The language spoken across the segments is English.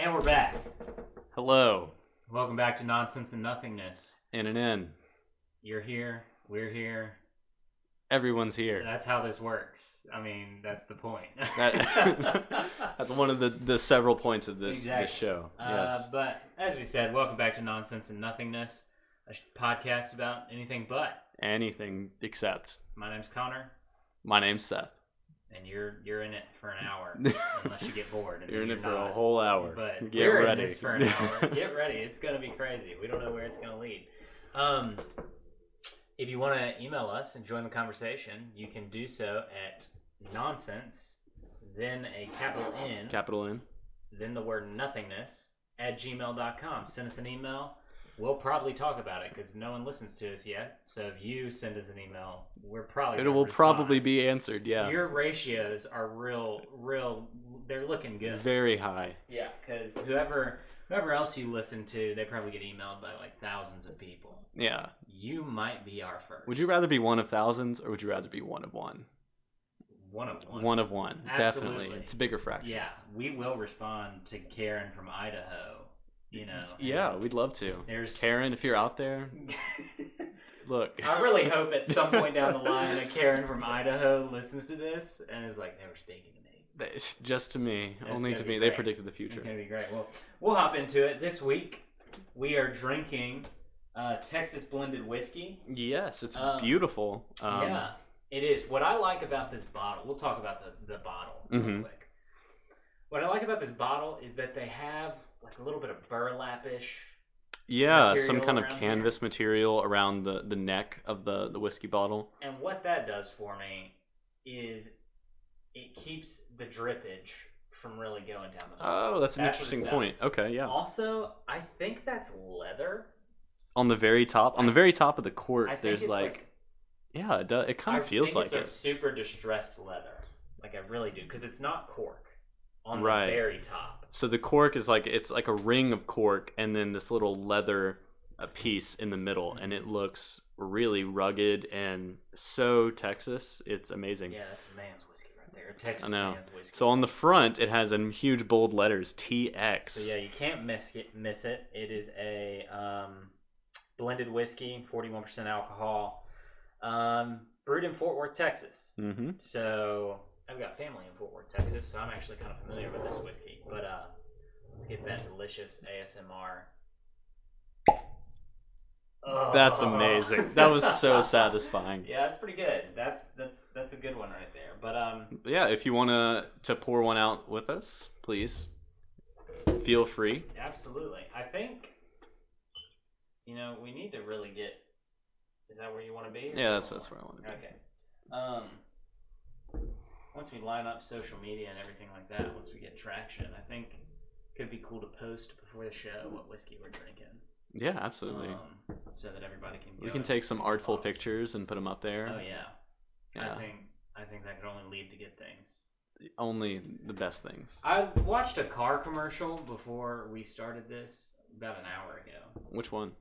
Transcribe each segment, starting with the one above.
And we're back. Hello. Welcome back to Nonsense and Nothingness. In and in. You're here. We're here. Everyone's here. That's how this works. I mean, that's the point. That's one of the several points of this show. Yes. But as we said, welcome back to Nonsense and Nothingness, a podcast about anything but. Anything except. My name's Connor. My name's Seth. And you're in it for an hour, unless you get bored. And you're in it for not. a whole hour. But Get we're ready. in this for an hour. Get ready. It's going to be crazy. We don't know where it's going to lead. If you want to email us and join the conversation, you can do so at nonsense, then a capital N, then the word nothingness @gmail.com. Send us an email. We'll probably talk about it because no one listens to us yet. So if you send us an email, we're probably it will probably be answered. Yeah. Your ratios are real. They're looking good. Very high. Yeah, because whoever else you listen to, they probably get emailed by like thousands of people. Yeah. You might be our first. Would you rather be one of thousands or would you rather be one of one? One of one. One of one. Absolutely. Definitely. It's a bigger fraction. Yeah, we will respond to Karen from Idaho. You know. Yeah, we'd love to. There's Karen, if you're out there, look. I really hope at some point down the line a Karen from Idaho listens to this and is like, they were speaking to me. It's just to me. That's only to me. Great. They predicted the future. It's going to be great. Well, we'll hop into it. This week, we are drinking Texas blended whiskey. Yes, it's beautiful. Yeah, it is. What I like about this bottle, we'll talk about the bottle real quick. What I like about this bottle is that they have like a little bit of burlap-ish. Yeah, some kind of canvas material around the neck of the whiskey bottle. And what that does for me is it keeps the drippage from really going down the bottle. Oh, that's an interesting point. Okay, yeah. Also, I think that's leather. On the very top? On the very top of the cork, there's like... Yeah, it does. It kind of feels like it. I think it's a super distressed leather. Like, I really do. Because it's not cork. On the very top. So the cork is like, it's like a ring of cork and then this little leather piece in the middle. And it looks really rugged and so Texas. It's amazing. Yeah, that's a man's whiskey right there. A Texas man's whiskey. So on the front, it has in huge bold letters, TX. So yeah, you can't miss it. It is a blended whiskey, 41% alcohol, brewed in Fort Worth, Texas. Mm-hmm. So... I've got family in Fort Worth, Texas, so I'm actually kind of familiar with this whiskey. But let's get that delicious ASMR. Oh. That's amazing. That was so satisfying. Yeah, that's pretty good. That's a good one right there. But yeah, if you want to pour one out with us, please feel free. Absolutely. I think we need to really get. Is that where you want to be? Yeah, that's where I want to be. Okay. Once we line up social media and everything like that, once we get traction, I think it could be cool to post before the show what whiskey we're drinking. Yeah, absolutely. So that everybody can. We can take some artful pictures and put them up there. Oh yeah. I think that could only lead to good things. Only the best things. I watched a car commercial before we started this about an hour ago. Which one?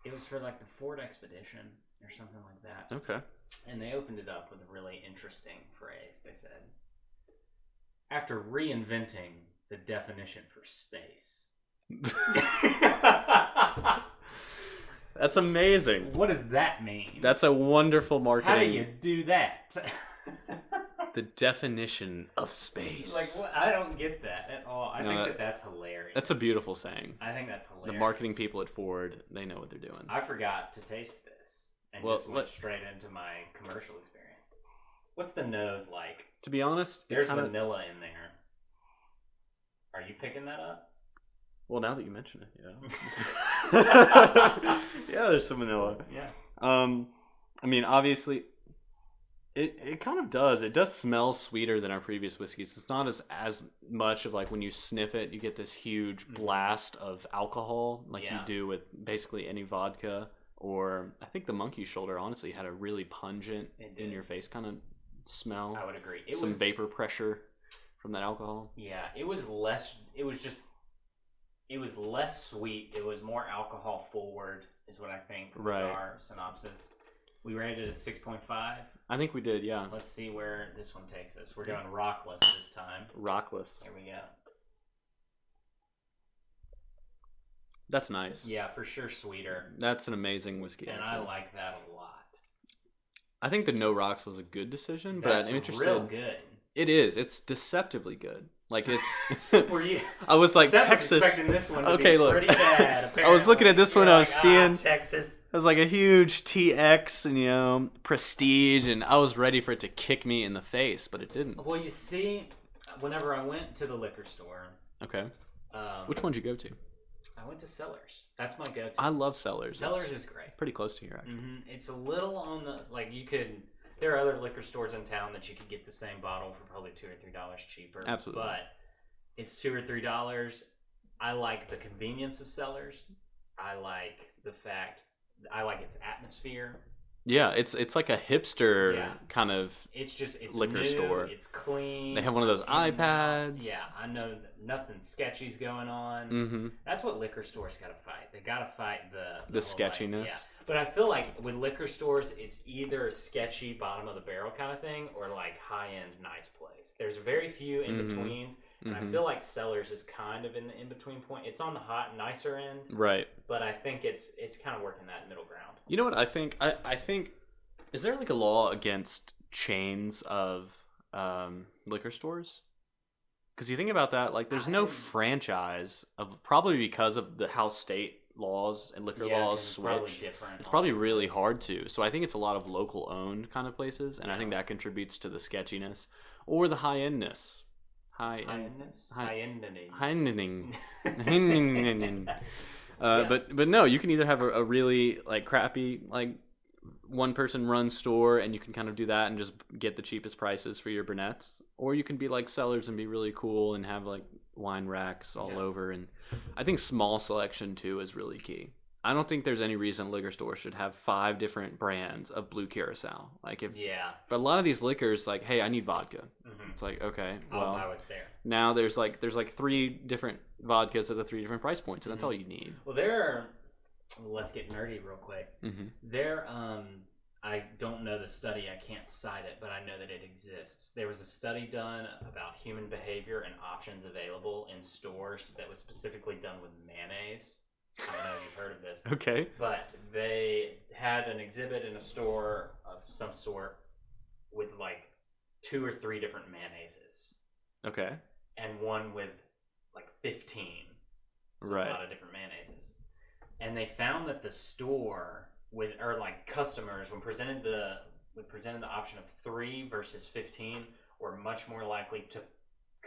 It was for like the Ford Expedition or something like that. Okay. And they opened it up with a really interesting phrase. They said, after reinventing the definition for space. That's amazing. What does that mean? That's a wonderful marketing. How do you do that? The definition of space. Like, what? I don't get that at all. I think that's hilarious. That's a beautiful saying. I think that's hilarious. The marketing people at Ford, they know what they're doing. I forgot to taste this. And just went straight into my commercial experience. What's the nose like? To be honest, there's vanilla in there. Are you picking that up? Well, now that you mention it, yeah. Yeah, there's some vanilla. Yeah. I mean, obviously, it kind of does. It does smell sweeter than our previous whiskeys. It's not as much of like when you sniff it, you get this huge blast of alcohol like you do with basically any vodka. Or I think the monkey shoulder honestly had a really pungent in your face kind of smell. I would agree. Some vapor pressure from that alcohol. Yeah, it was less sweet. It was more alcohol forward is what I think was our synopsis. We rated it a 6.5. I think we did, yeah. Let's see where this one takes us. We're going rockless this time. Rockless. Here we go. That's nice. Yeah, for sure sweeter. That's an amazing whiskey. And I like that a lot. I think the No Rocks was a good decision, but That's I'm interested. Real good. It is. It's deceptively good. Like it's. Were you? I was like Texas. Expecting this one to be pretty bad. Apparently. I was looking at this one. I was seeing Texas. It was like a huge TX and prestige, and I was ready for it to kick me in the face, but it didn't. Well, you see, whenever I went to the liquor store. Okay. Which one did you go to? I went to Cellars. That's my go-to. I love Cellars. Cellars is great. Pretty close to here, actually. Mm-hmm. It's a little on the you could. There are other liquor stores in town that you could get the same bottle for probably $2 or $3 cheaper. Absolutely. But it's $2 or $3. I like the convenience of Cellars. I like the fact. I like its atmosphere. Yeah, it's like a hipster kind of it's liquor new, store. It's clean. They have one of those iPads. Yeah, I know that nothing sketchy's going on. Mm-hmm. That's what liquor stores got to fight. They got to fight the sketchiness. But I feel like with liquor stores, it's either a sketchy bottom of the barrel kind of thing or like high end nice place. There's very few in betweens. And I feel like Cellars is kind of in the in between point. It's on the hot, nicer end, right? But I think it's kind of working that middle ground. You know what I think? I think is there like a law against chains of liquor stores? Because you think about that, like there's no franchise of probably because of how state laws and liquor laws switch. Probably different. It's probably really hard to. So I think it's a lot of local owned kind of places, and I think that contributes to the sketchiness or the high endness. But no, you can either have a really like crappy like one person run store and you can kind of do that and just get the cheapest prices for your brunettes, or you can be like Cellars and be really cool and have like wine racks all over. And I think small selection too is really key. I don't think there's any reason a liquor store should have 5 different brands of blue curacao. Like but a lot of these liquors, like, hey, I need vodka. Mm-hmm. It's like, okay, well, I was there. Now there's like 3 different vodkas at the 3 different price points, and that's all you need. Well, let's get nerdy real quick. Mm-hmm. I don't know the study. I can't cite it, but I know that it exists. There was a study done about human behavior and options available in stores that was specifically done with mayonnaise. I don't know if you've heard of this. Okay. But they had an exhibit in a store of some sort with like 2 or 3 different mayonnaises. Okay. And one with like 15. So right. A lot of different mayonnaises. And they found that the store customers when presented the option of 3 versus 15 were much more likely to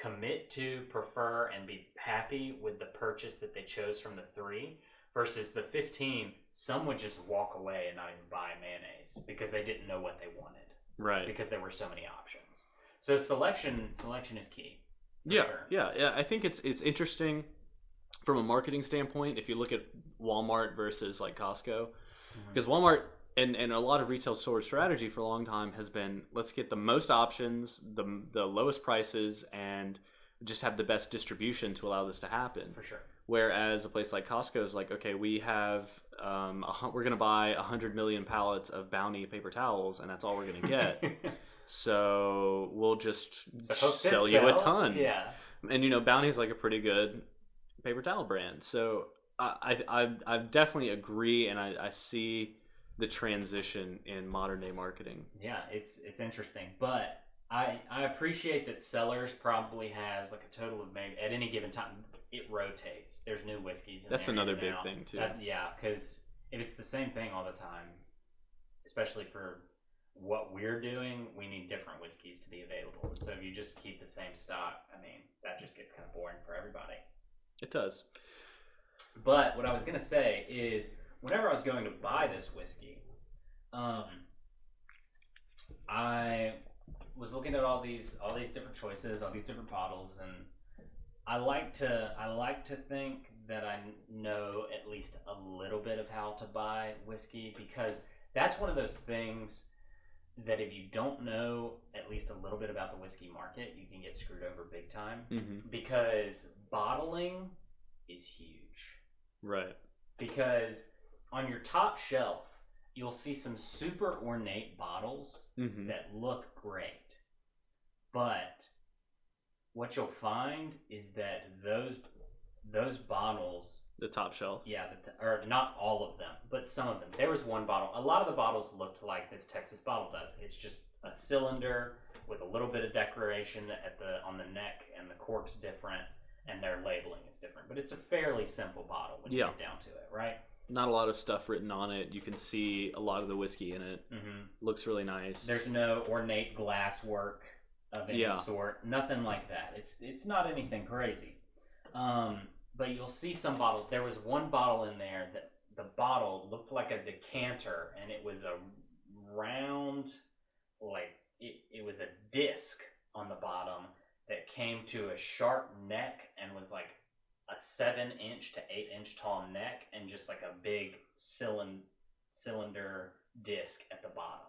commit to, prefer, and be happy with the purchase that they chose from the 3 versus the 15. Some would just walk away and not even buy mayonnaise because they didn't know what they wanted. Right. Because there were so many options. So selection is key. Yeah, sure. yeah. I think it's interesting from a marketing standpoint if you look at Walmart versus like Costco, because Walmart and a lot of retail store strategy for a long time has been, let's get the most options, the lowest prices, and just have the best distribution to allow this to happen. For sure. Whereas a place like Costco is like, okay, we have we're going to buy 100 million pallets of Bounty paper towels, and that's all we're going to get. So we'll just sell you a ton. Yeah. And Bounty's like a pretty good paper towel brand. So I definitely agree, and I see the transition in modern day marketing. Yeah, it's interesting, but I appreciate that Cellars probably has like a total of maybe at any given time it rotates. There's new whiskeys. That's another big thing too. Because if it's the same thing all the time, especially for what we're doing, we need different whiskeys to be available. So if you just keep the same stock, I mean, that just gets kind of boring for everybody. It does. But what I was gonna say is, whenever I was going to buy this whiskey, I was looking at all these different choices, all these different bottles, and I like to think that I know at least a little bit of how to buy whiskey, because that's one of those things that if you don't know at least a little bit about the whiskey market, you can get screwed over big time. Mm-hmm. Because bottling is huge. Right. Because on your top shelf, you'll see some super ornate bottles that look great. But what you'll find is that those bottles The top shelf. Yeah, or not all of them, but some of them. There was one bottle. A lot of the bottles looked like this Texas bottle does. It's just a cylinder with a little bit of decoration on the neck, and the cork's different, and their labeling is different. But it's a fairly simple bottle when you get down to it, right? Not a lot of stuff written on it. You can see a lot of the whiskey in it. Mm-hmm. Looks really nice. There's no ornate glass work of any sort. Nothing like that. It's not anything crazy. But you'll see some bottles. There was one bottle in there that the bottle looked like a decanter, and it was a round, like it was a disc on the bottom that came to a sharp neck and was like a 7-inch to 8-inch tall neck, and just like a big cylinder disc at the bottom.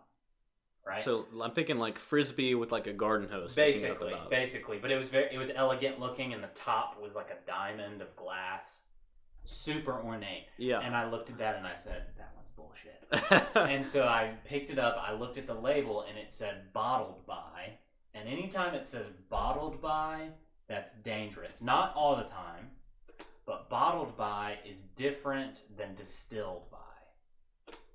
Right? So I'm thinking like frisbee with like a garden hose. Basically, but it was elegant looking, and the top was like a diamond of glass, super ornate. Yeah. And I looked at that and I said, that one's bullshit. And so I picked it up. I looked at the label and it said bottled by. And anytime it says bottled by, that's dangerous. Not all the time, but bottled by is different than distilled by.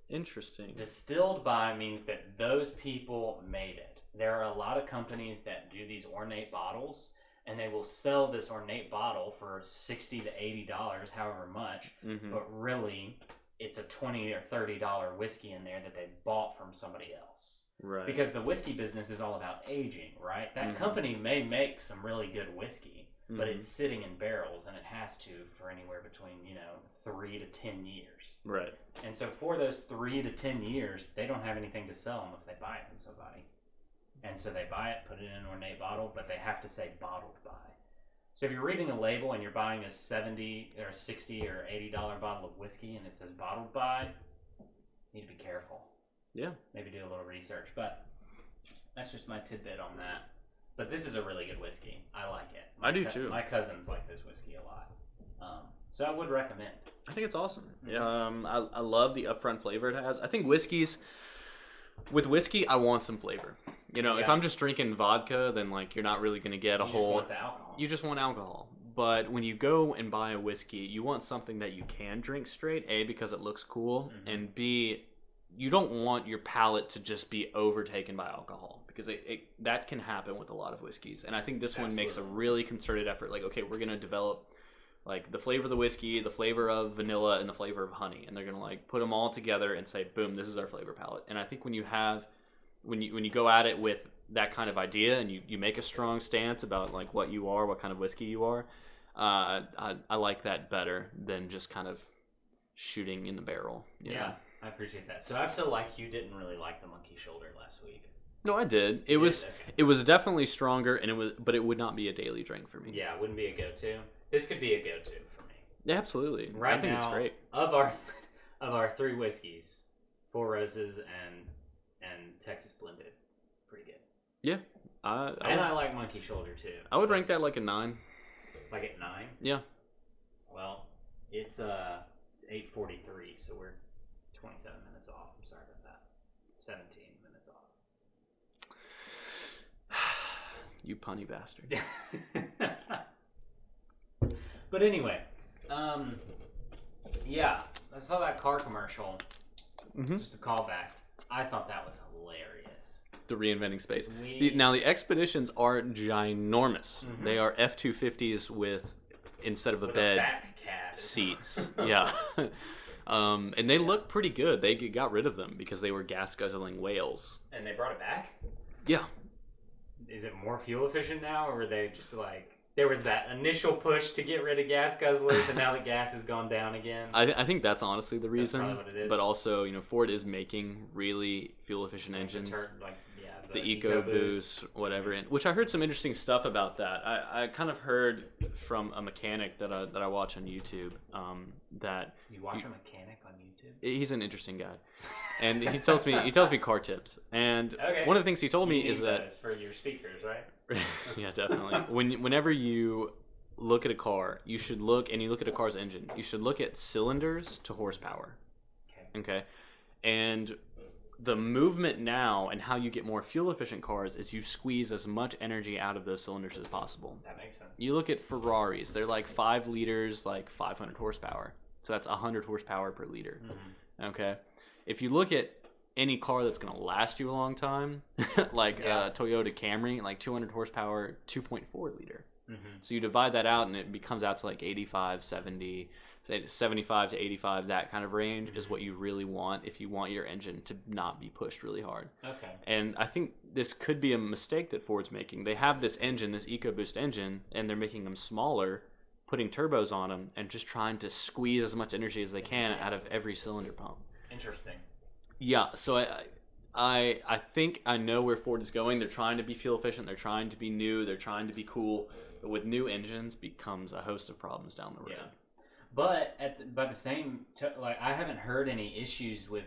Interesting. Distilled by means that those people made it. There are a lot of companies that do these ornate bottles, and they will sell this ornate bottle for $60 to $80, however much, but really it's a $20 or $30 whiskey in there that they bought from somebody else. Right. Because the whiskey business is all about aging, right? That company may make some really good whiskey, but it's sitting in barrels, and it has to for anywhere between 3 to 10 years. Right. And so for those 3 to 10 years, they don't have anything to sell unless they buy it from somebody. And so they buy it, put it in an ornate bottle, but they have to say bottled by. So if you're reading a label and you're buying a $70 or $60 or $80 bottle of whiskey and it says bottled by, you need to be careful. Yeah. Maybe do a little research, but that's just my tidbit on that. But this is a really good whiskey. I like it. I do too. My cousins like this whiskey a lot. So I would recommend. I think it's awesome. I love the upfront flavor it has. I think with whiskey, I want some flavor. If I'm just drinking vodka, then like you're not really going to get a whole. You just want the alcohol. You just want alcohol. But when you go and buy a whiskey, you want something that you can drink straight, A, because it looks cool, and B, you don't want your palate to just be overtaken by alcohol, because that can happen with a lot of whiskeys. And I think this one makes a really concerted effort. Like, okay, we're going to develop like the flavor of the whiskey, the flavor of vanilla, and the flavor of honey, and they're going to like put them all together and say, boom, this is our flavor palette. And I think when you go at it with that kind of idea, and you make a strong stance about like what you are, what kind of whiskey you are, I like that better than just kind of shooting in the barrel. Yeah, I appreciate that. So I feel like you didn't really like the monkey shoulder last week. No, I did. It was definitely stronger, but it would not be a daily drink for me. Yeah, it wouldn't be a go-to. This could be a go-to for me. Yeah, absolutely. Right I think now, it's great. Of our 3 whiskeys, 4 Roses and Texas Blended, pretty good. Yeah, I like Monkey Shoulder too. I would rank that like a 9. Like at 9? Yeah. Well, it's 8:43, so we're 27 minutes off. I'm sorry about that. 17 minutes off. You punny bastard. But anyway, yeah, I saw that car commercial. Just a callback. I thought that was hilarious. The reinventing space. Now the expeditions are ginormous. They are F-250s with instead of a bed, seats. Yeah. And they look pretty good. They got rid of them because they were gas guzzling whales. And they brought it back? Yeah. Is it more fuel efficient now, or were they just like, there was that initial push to get rid of gas guzzlers, and now the gas has gone down again? I think that's honestly the reason. That's probably what it is. But also, Ford is making really fuel efficient engines. The EcoBoost, whatever, which I heard some interesting stuff about that. I kind of heard from a mechanic that I watch on YouTube that you watch a mechanic on YouTube. He's an interesting guy, and he tells me car tips. And one of the things he told me is that for your speakers, right? Yeah, definitely. Whenever you look at a car, you look at a car's engine, you should look at cylinders to horsepower. Okay, and the movement now and how you get more fuel efficient cars is you squeeze as much energy out of those cylinders as possible. That makes sense. You look at Ferraris, they're like 5 liters, like 500 horsepower. So that's 100 horsepower per liter. Mm-hmm. Okay. If you look at any car that's going to last you a long time, like Toyota Camry, like 200 horsepower, 2.4 liter. Mm-hmm. So you divide that out and it comes out to like 85, 70, 75 to 85, that kind of range is what you really want if you want your engine to not be pushed really hard. Okay. And I think this could be a mistake that Ford's making. They have this engine, this EcoBoost engine, and they're making them smaller, putting turbos on them, and just trying to squeeze as much energy as they can out of every cylinder pump. Interesting. Yeah, so I think I know where Ford is going. They're trying to be fuel efficient. They're trying to be new. They're trying to be cool. But with new engines becomes a host of problems down the road. Yeah. But by the same, like I haven't heard any issues with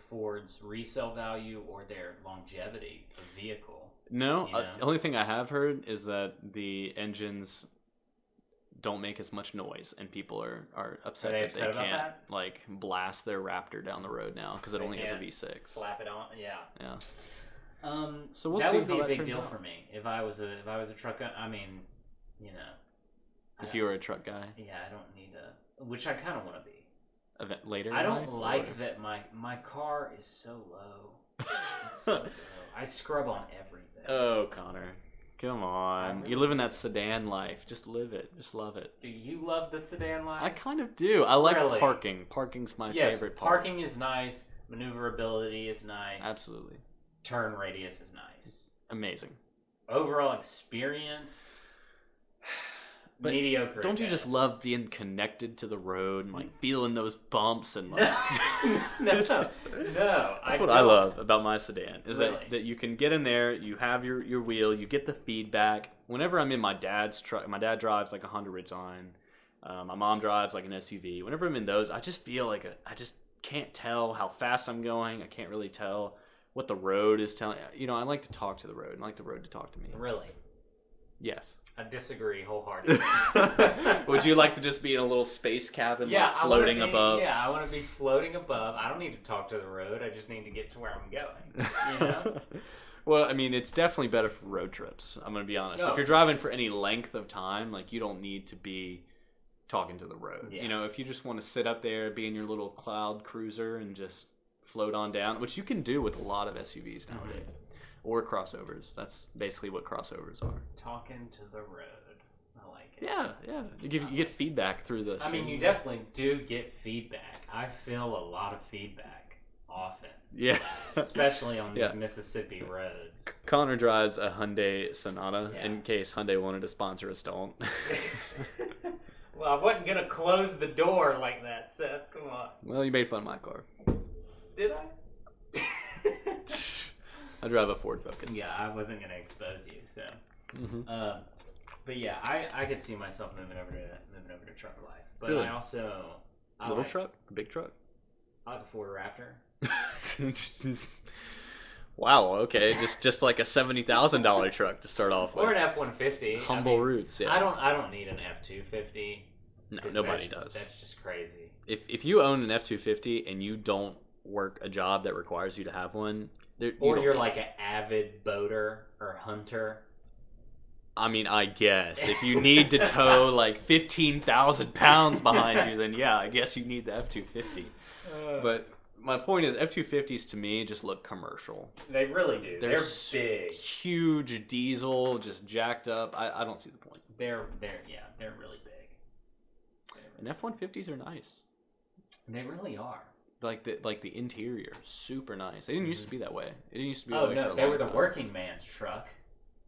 Ford's resale value or their longevity of vehicle. No, the only thing I have heard is that the engines don't make as much noise, and people are upset that they can't like blast their Raptor down the road now because it only has a V6. Slap it on, yeah. So we'll that see would be how a that big deal out. for me if I was a truck guy. I mean, if you were a truck guy, yeah, I don't need which I kind of want to be. Later, I don't like that my car is so low. It's so low. I scrub on everything. Oh, Connor. Come on. You live in that sedan life. Just live it. Just love it. Do you love the sedan life? I kind of do. I like parking. Parking's my favorite part. Parking is nice. Maneuverability is nice. Absolutely. Turn radius is nice. Amazing. Overall experience, but mediocre. Don't you just love being connected to the road and like feeling those bumps and like No. That's what I love about my sedan is that you can get in there, you have your wheel, you get the feedback. Whenever I'm in my dad's truck, my dad drives like a Honda Ridgeline. My mom drives like an SUV. Whenever I'm in those, I just feel like I just can't tell how fast I'm going. I can't really tell what the road is telling. I like to talk to the road and I like the road to talk to me. Really? Yes. I disagree wholeheartedly. Would you like to just be in a little space cabin, floating above? Yeah, I want to be floating above. I don't need to talk to the road. I just need to get to where I'm going. Well, I mean, it's definitely better for road trips. I'm going to be honest. If you're driving for any length of time, like you don't need to be talking to the road. Yeah. If you just want to sit up there, be in your little cloud cruiser and just float on down, which you can do with a lot of SUVs nowadays. Mm-hmm. Or crossovers. That's basically what crossovers are. Talking to the road. I like it. Yeah. You get feedback through this. I mean, you definitely do get feedback. I feel a lot of feedback often. Yeah. Especially on these Mississippi roads. Connor drives a Hyundai Sonata. Yeah. In case Hyundai wanted to sponsor us, don't. Well, I wasn't going to close the door like that, Seth. Come on. Well, you made fun of my car. Did I? I drive a Ford Focus. Yeah, I wasn't going to expose you, so. Mm-hmm. But yeah, I could see myself moving over to truck life. But really? I also truck, big truck. I like a Ford Raptor. Wow. Okay, just like a $70,000 truck to start off with. Or an F-150. Humble roots. Yeah. I don't need an F-250. No, nobody does. That's just crazy. If you own an F-250 and you don't work a job that requires you to have one. You're like an avid boater or hunter. I mean, I guess. If you need to tow like 15,000 pounds behind you, then yeah, I guess you need the F-250. But my point is, F-250s to me just look commercial. They really do. They're big. Huge diesel, just jacked up. I don't see the point. They're really big. And F-150s are nice. They really are. Like the interior, super nice. They didn't used to be that way. It didn't used to be. Oh no, they were the working man's truck.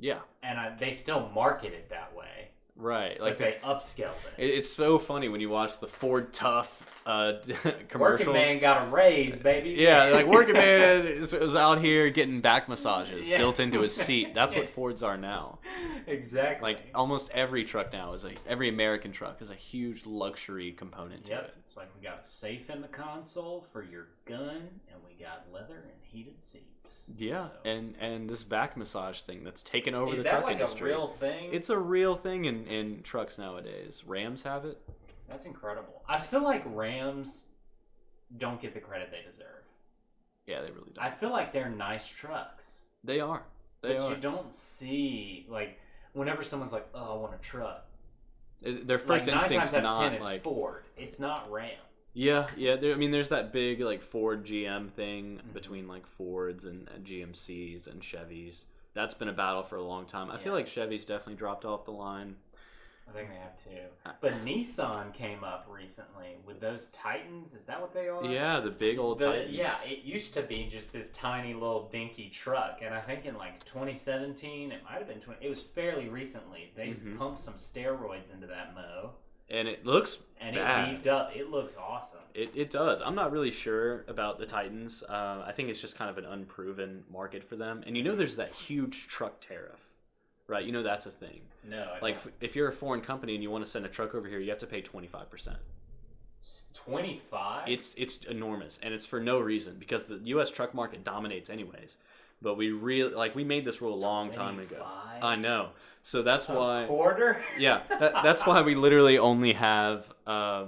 Yeah, and they still market it that way. Right, like they upscaled it. It's so funny when you watch the Ford Tough commercials. Working man got a raise, baby. Yeah, like working man is out here getting back massages built into his seat. That's what Fords are now. Exactly. Like almost every truck now every American truck is a huge luxury component to it. It's like we got a safe in the console for your gun, and we got leather and heated seats. Yeah, so. and this back massage thing that's taken over the truck industry. Is that like a real thing? It's a real thing in trucks nowadays. Rams have it. That's incredible. I feel like Rams don't get the credit they deserve. Yeah, they really don't. I feel like they're nice trucks. They are. But you don't see, like, whenever someone's like, oh, I want a truck. Their first instinct's not 10, it's like Ford. It's not Ram. Yeah. I mean, there's that big like Ford GM thing between like Fords and GMCs and Chevys. That's been a battle for a long time. I feel like Chevy's definitely dropped off the line. I think they have too. But Nissan came up recently with those Titans. Is that what they are? Yeah, the big old Titans. Yeah, it used to be just this tiny little dinky truck. And I think in like 2017, it might have been it was fairly recently. They pumped some steroids into that Mo. And it looks bad. It beefed up. It looks awesome. It does. I'm not really sure about the Titans. I think it's just kind of an unproven market for them. And there's that huge truck tariff. Right, that's a thing. No, if you're a foreign company and you want to send a truck over here, you have to pay 25%. 25? It's enormous, and it's for no reason because the U.S. truck market dominates anyways. But we we made this rule a long time ago. I know, so that's why. Quarter? Yeah, that's why we literally only have. I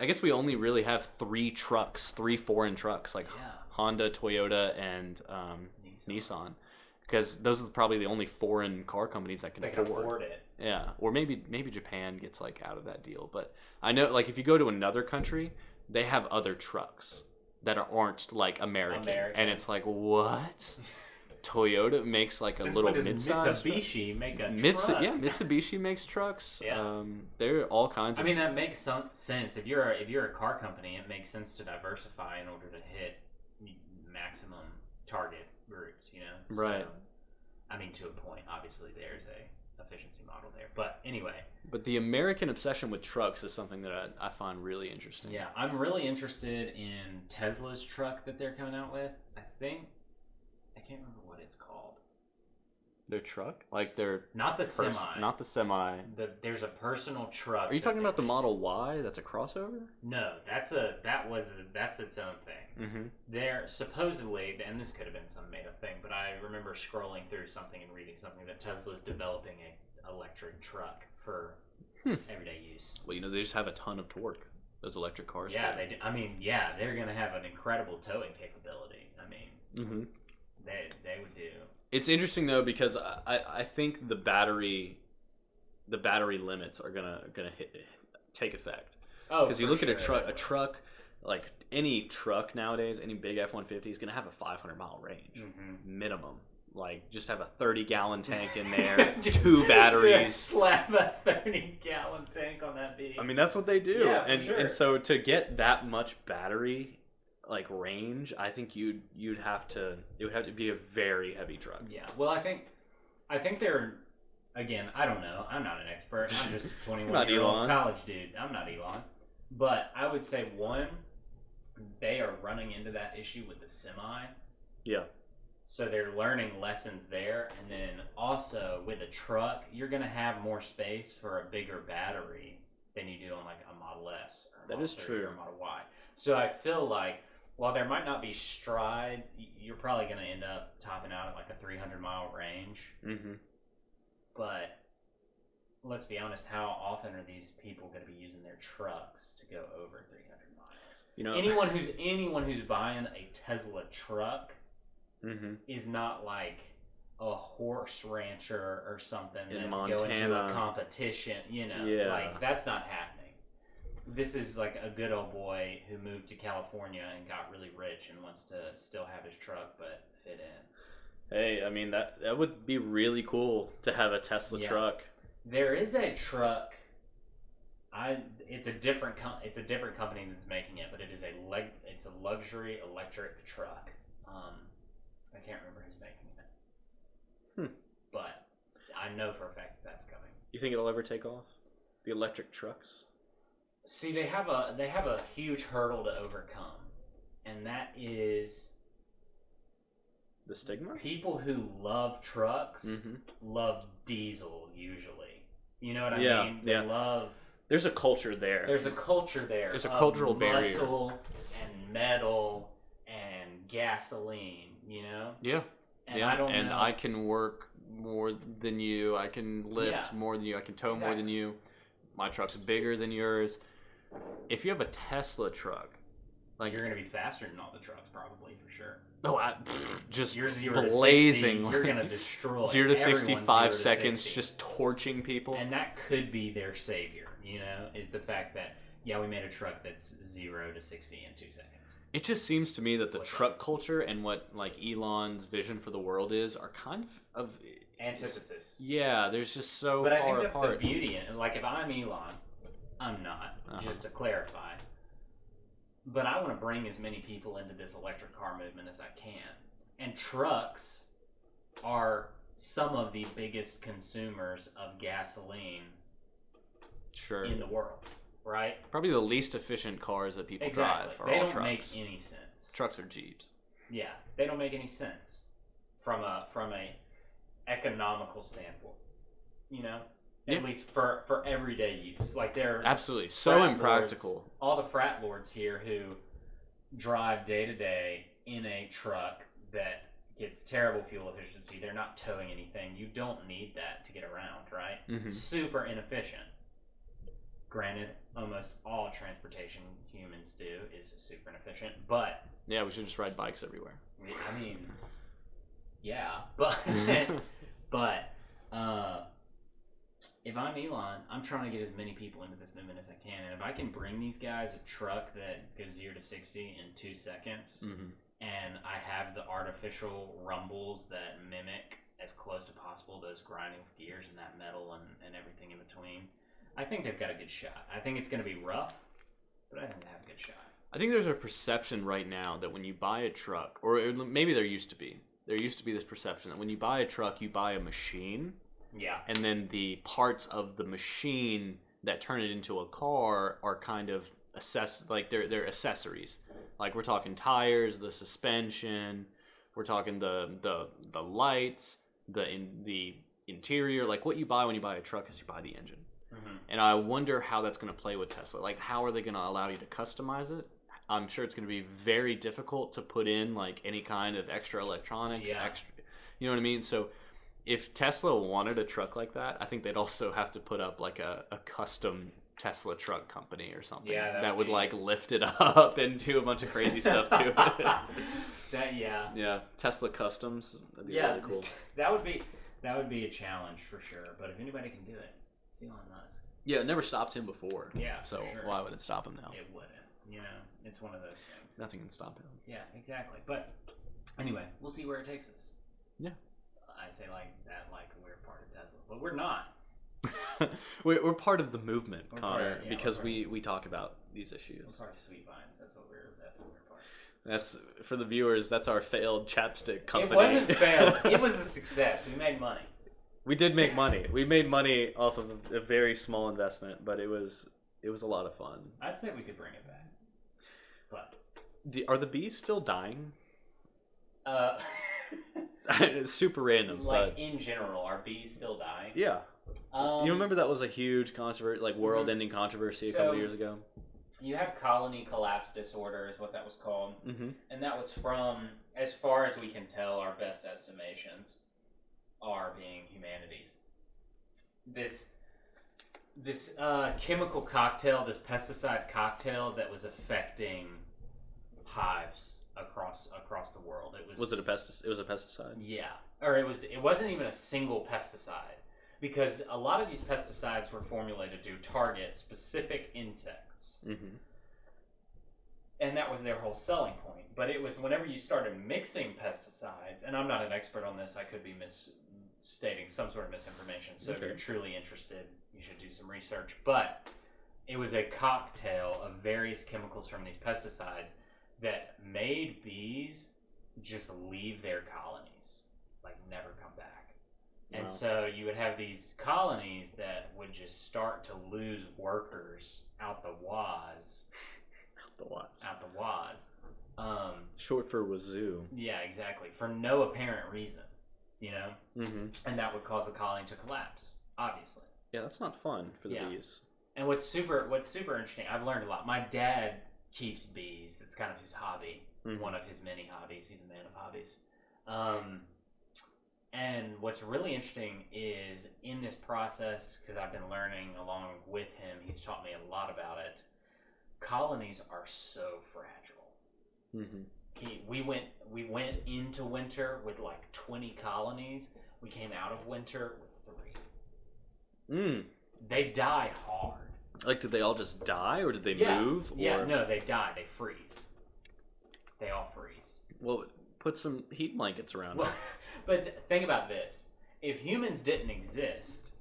guess we only really have three foreign trucks, like Honda, Toyota, and Nissan. Because those are probably the only foreign car companies that can afford it. Yeah, or maybe Japan gets like out of that deal. But I know, like, if you go to another country, they have other trucks that aren't like American. And it's like, what? Toyota makes like a little midsize. Mitsubishi make a truck. Yeah, Mitsubishi makes trucks. Yeah. There are all kinds. I mean, that makes some sense. If you're a car company, it makes sense to diversify in order to hit maximum target groups, Right. So, I mean, to a point, obviously there's a efficiency model there, but anyway. But the American obsession with trucks is something that I find really interesting. Yeah, I'm really interested in Tesla's truck that they're coming out with. I can't remember what it's called. Their truck? Like their not the semi. Not the semi. There's a personal truck. Are you talking about the Model Y? That's a crossover? No, that's its own thing. Mm-hmm. They're supposedly, and this could have been some made up thing, but I remember scrolling through something and reading something that Tesla's developing a electric truck for everyday use. Well, they just have a ton of torque. Those electric cars. Yeah, they do. I mean, they're gonna have an incredible towing capability. I mean, they would do. It's interesting though because I think the battery limits are gonna take effect. Oh, because you look at a truck like any truck nowadays, any big F-150 is gonna have a 500-mile range minimum. Like just have a 30-gallon tank in there, two batteries. Slap a 30-gallon tank on that beast. I mean that's what they do. Yeah, and so to get that much battery like range, I think it would have to be a very heavy truck. Yeah. Well, I think they're, again, I don't know. I'm not an expert. I'm just a 21-year-old college dude. I'm not Elon. But I would say they are running into that issue with the semi. Yeah. So they're learning lessons there, and then also with a truck, you're going to have more space for a bigger battery than you do on like a Model S or a Model 3 or a Model Y. So I feel like while there might not be strides, you're probably going to end up topping out at like a 300-mile range. Mm-hmm. But let's be honest, how often are these people going to be using their trucks to go over 300 miles? Anyone who's buying a Tesla truck is not like a horse rancher or something that's going to a competition. Like that's not happening. This is like a good old boy who moved to California and got really rich and wants to still have his truck but fit in. Hey, I mean that would be really cool to have a Tesla truck. There is a truck. It's a different company that's making it, but it's a luxury electric truck. I can't remember who's making it. But I know for a fact that's coming. You think it'll ever take off? The electric trucks? See, they have a huge hurdle to overcome, and that is the stigma. People who love trucks love diesel usually. You know what I mean? They love. There's a culture there. There's a culture there. There's a cultural barrier. Muscle and metal and gasoline. Yeah. And I don't know. I can work more than you. I can lift more than you. I can tow more than you. My truck's bigger than yours. If you have a Tesla truck, Like you're going to be faster than all the trucks, probably for sure. No, just you're blazing. 60, you're going to destroy 0 to 65 0 to seconds, 60. just torching people. And that could be their savior. Is the fact that we made a truck that's 0 to 60 in 2 seconds. It just seems to me that the truck culture and what like Elon's vision for the world are kind of antithesis. Yeah, there's just so but far I think that's apart. the beauty. And like if I'm Elon, I'm not. Just to clarify. But I want to bring as many people into this electric car movement as I can. And trucks are some of the biggest consumers of gasoline in the world, right? Probably the least efficient cars that people drive are they all don't trucks. Make any sense. Trucks are Jeeps. Yeah, they don't make any sense from a economical standpoint. At least for everyday use. Like they're absolutely so impractical. Lords, all the frat lords here who drive day to day in a truck that gets terrible fuel efficiency. They're not towing anything. You don't need that to get around, right? Mm-hmm. Super inefficient. Granted, almost all transportation humans do is super inefficient, but yeah, we should just ride bikes everywhere. I mean, yeah, but if I'm Elon, I'm trying to get as many people into this movement as I can, and if I can bring these guys a truck that goes 0 to 60 in 2 seconds, and I have the artificial rumbles that mimic as close to possible those grinding of gears and that metal and everything in between, I think they've got a good shot. I think it's going to be rough, but I think they have a good shot. I think there's a perception right now that when you buy a truck, or maybe there used to be this perception that when you buy a truck, you buy a machine. Yeah. And then the parts of the machine that turn it into a car are kind of they're accessories. Like we're talking tires, the suspension, we're talking the lights, the interior. Like what you buy when you buy a truck is you buy the engine. Mm-hmm. And I wonder how that's going to play with Tesla. Like how are they going to allow you to customize it? I'm sure it's going to be very difficult to put in like any kind of extra electronics, you know what I mean? So if Tesla wanted a truck like that, I think they'd also have to put up like a custom Tesla truck company or something that would like lift it up and do a bunch of crazy stuff to it. Yeah, Tesla Customs. That'd be really cool. That would be a challenge for sure. But if anybody can do it, it's Elon Musk. Yeah, it never stopped him before. Yeah, so why would it stop him now? It wouldn't. It's one of those things. Nothing can stop him. Yeah, exactly. But anyway, we'll see where it takes us. Yeah. I say like that, like we're part of Tesla, but we're not. we're part of the movement, Connor, because we talk about these issues. We're part of Sweet Vines. That's what we're part of. That's for the viewers. That's our failed chapstick company. It wasn't failed. It was a success. We made money. We did make money. We made money off of a very small investment, but it was a lot of fun. I'd say we could bring it back. But are the bees still dying? It's super random. Like in general, are bees still dying? Yeah. You remember that was a huge controversy, like world-ending controversy a couple years ago? You had colony collapse disorder is what that was called. Mm-hmm. And that was from, as far as we can tell, our best estimations are being humanity's. This chemical cocktail, this pesticide cocktail that was affecting hives across the world. Was it a pesticide? Yeah, or it wasn't even a single pesticide, because a lot of these pesticides were formulated to target specific insects. Mm-hmm. And that was their whole selling point. But it was whenever you started mixing pesticides, and I'm not an expert on this, I could be misstating some sort of misinformation, so if you're truly interested, you should do some research. But it was a cocktail of various chemicals from these pesticides that made bees just leave their colonies, like never come back. Wow. And so you would have these colonies that would just start to lose workers out the waz. Out the waz. Short for wazoo. Yeah, exactly. For no apparent reason, Mm-hmm. And that would cause the colony to collapse, obviously. Yeah, that's not fun for the bees. And what's super interesting, I've learned a lot. My dad keeps bees. That's kind of his hobby. Mm-hmm. One of his many hobbies. He's a man of hobbies. And what's really interesting is in this process, because I've been learning along with him, he's taught me a lot about it. Colonies are so fragile. We went into winter with like 20 colonies. We came out of winter with 3. They die hard. Like, did they all just die, or did they move? Or... Yeah, no, they die. They freeze. They all freeze. Well, put some heat blankets around them. But think about this. If humans didn't exist,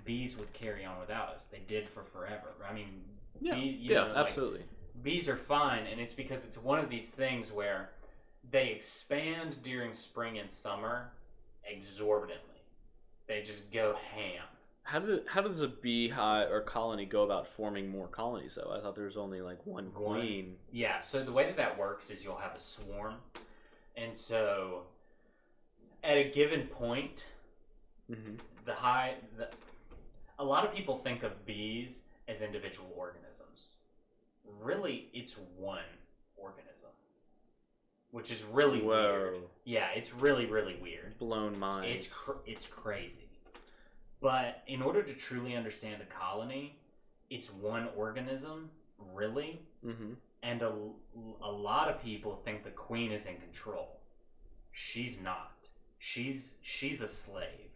bees would carry on without us. They did for forever. I mean, absolutely. Bees are fine, and it's because it's one of these things where they expand during spring and summer exorbitantly. They just go ham. How does a beehive or colony go about forming more colonies, though? I thought there was only like one queen. Yeah, so the way that works is you'll have a swarm. And so at a given point, a lot of people think of bees as individual organisms. Really, it's one organism, which is really weird. Yeah, it's really, really weird. Blown minds. It's crazy. But in order to truly understand a colony, it's one organism, really. And a lot of people think the queen is in control. She's not. She's a slave.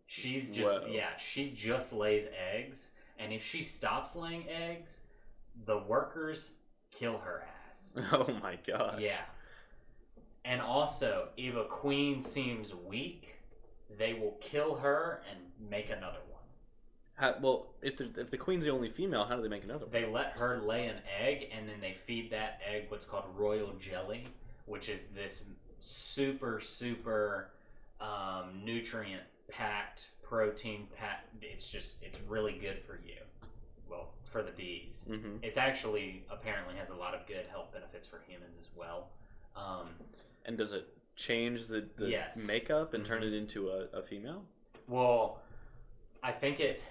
She's just she just lays eggs, and if she stops laying eggs, the workers kill her ass. Oh my god. Yeah. And also, if a queen seems weak, they will kill her and make another one. Well, if the queen's the only female, how do they make another one? They let her lay an egg, and then they feed that egg what's called royal jelly, which is this super, super nutrient-packed, protein-packed. It's really good for you. Well, for the bees. It's actually apparently has a lot of good health benefits for humans as well. And does it change the makeup and turn it into a female? Well, I think it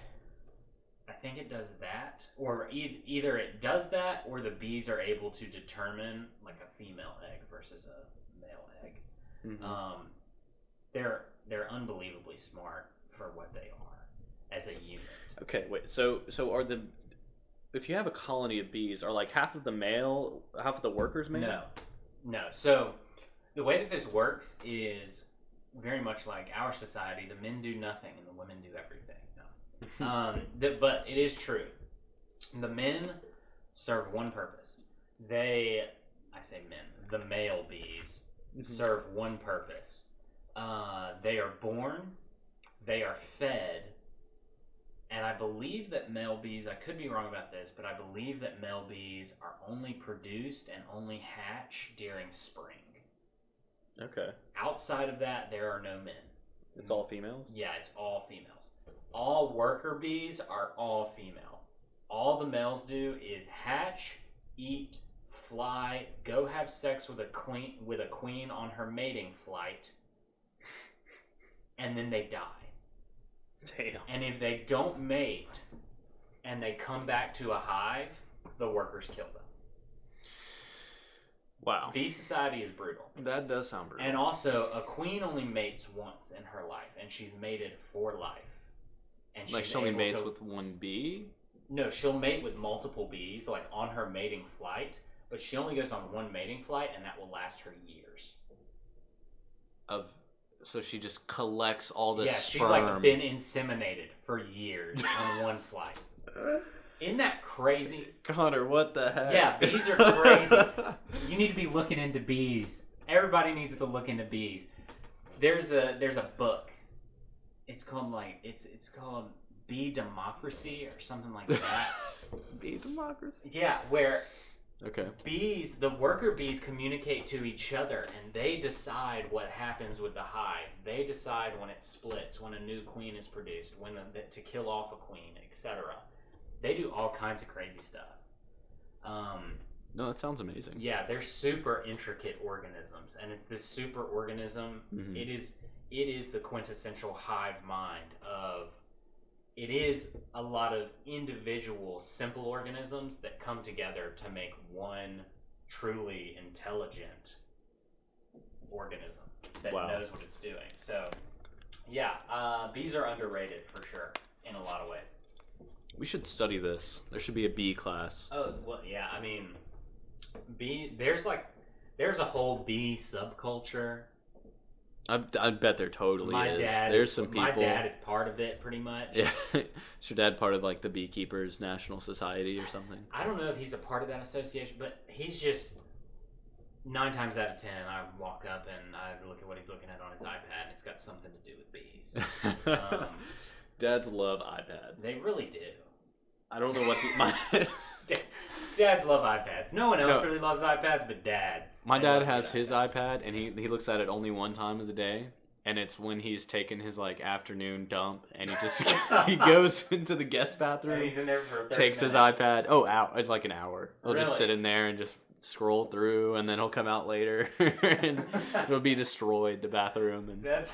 does that, or either it does that, or the bees are able to determine like a female egg versus a male egg. They're unbelievably smart for what they are as a unit. Okay, wait. So if you have a colony of bees, are like half of the workers male? No. So the way that this works is very much like our society. The men do nothing and the women do everything. No. But it is true. The men serve one purpose. The male bees serve one purpose. They are born, they are fed, and I believe that male bees, I could be wrong about this, but I believe that male bees are only produced and only hatch during spring. Okay. Outside of that, there are no men. It's all females? Yeah, it's all females. All worker bees are all female. All the males do is hatch, eat, fly, go have sex with a queen on her mating flight, and then they die. Damn. And if they don't mate and they come back to a hive, the workers kill them. Wow. Bee society is brutal. That does sound brutal. And also, a queen only mates once in her life, and she's mated for life. And like, she only mates with one bee? No, she'll mate with multiple bees, like on her mating flight, but she only goes on one mating flight, and that will last her years. So she just collects all this sperm. She's like been inseminated for years on one flight. Isn't that crazy? Connor, what the heck? Yeah, bees are crazy. You need to be looking into bees. Everybody needs to look into bees. There's a book. It's called it's called Bee Democracy or something like that. Bee Democracy? Yeah, where bees, the worker bees communicate to each other, and they decide what happens with the hive. They decide when it splits, when a new queen is produced, when to kill off a queen, etc. They do all kinds of crazy stuff. No, that sounds amazing. Yeah, they're super intricate organisms, and it's this super organism. It is the quintessential hive mind of. It is a lot of individual, simple organisms that come together to make one truly intelligent organism that knows what it's doing. So, yeah, bees are underrated for sure in a lot of ways. We should study this. There should be a bee class. Oh, well, yeah, I mean, there's like There's a whole bee subculture. I bet there totally is. There's some people. My dad is part of it, pretty much. Yeah. Is your dad part of like the Beekeepers National Society or something? I don't know if he's a part of that association, but he's just 9 times out of 10, I walk up and I look at what he's looking at on his iPad, and it's got something to do with bees. Dads love iPads. They really do. I don't know what Dads love iPads. No one else really loves iPads, but dads. My dad has his iPad, and he looks at it only one time of the day, and it's when he's taking his like afternoon dump, and he just he goes into the guest bathroom. And he's in there for 30 takes minutes. his iPad. It's like an hour. He'll Really? just sit in there and just scroll through, and then he'll come out later, and it'll be destroyed, the bathroom. And That's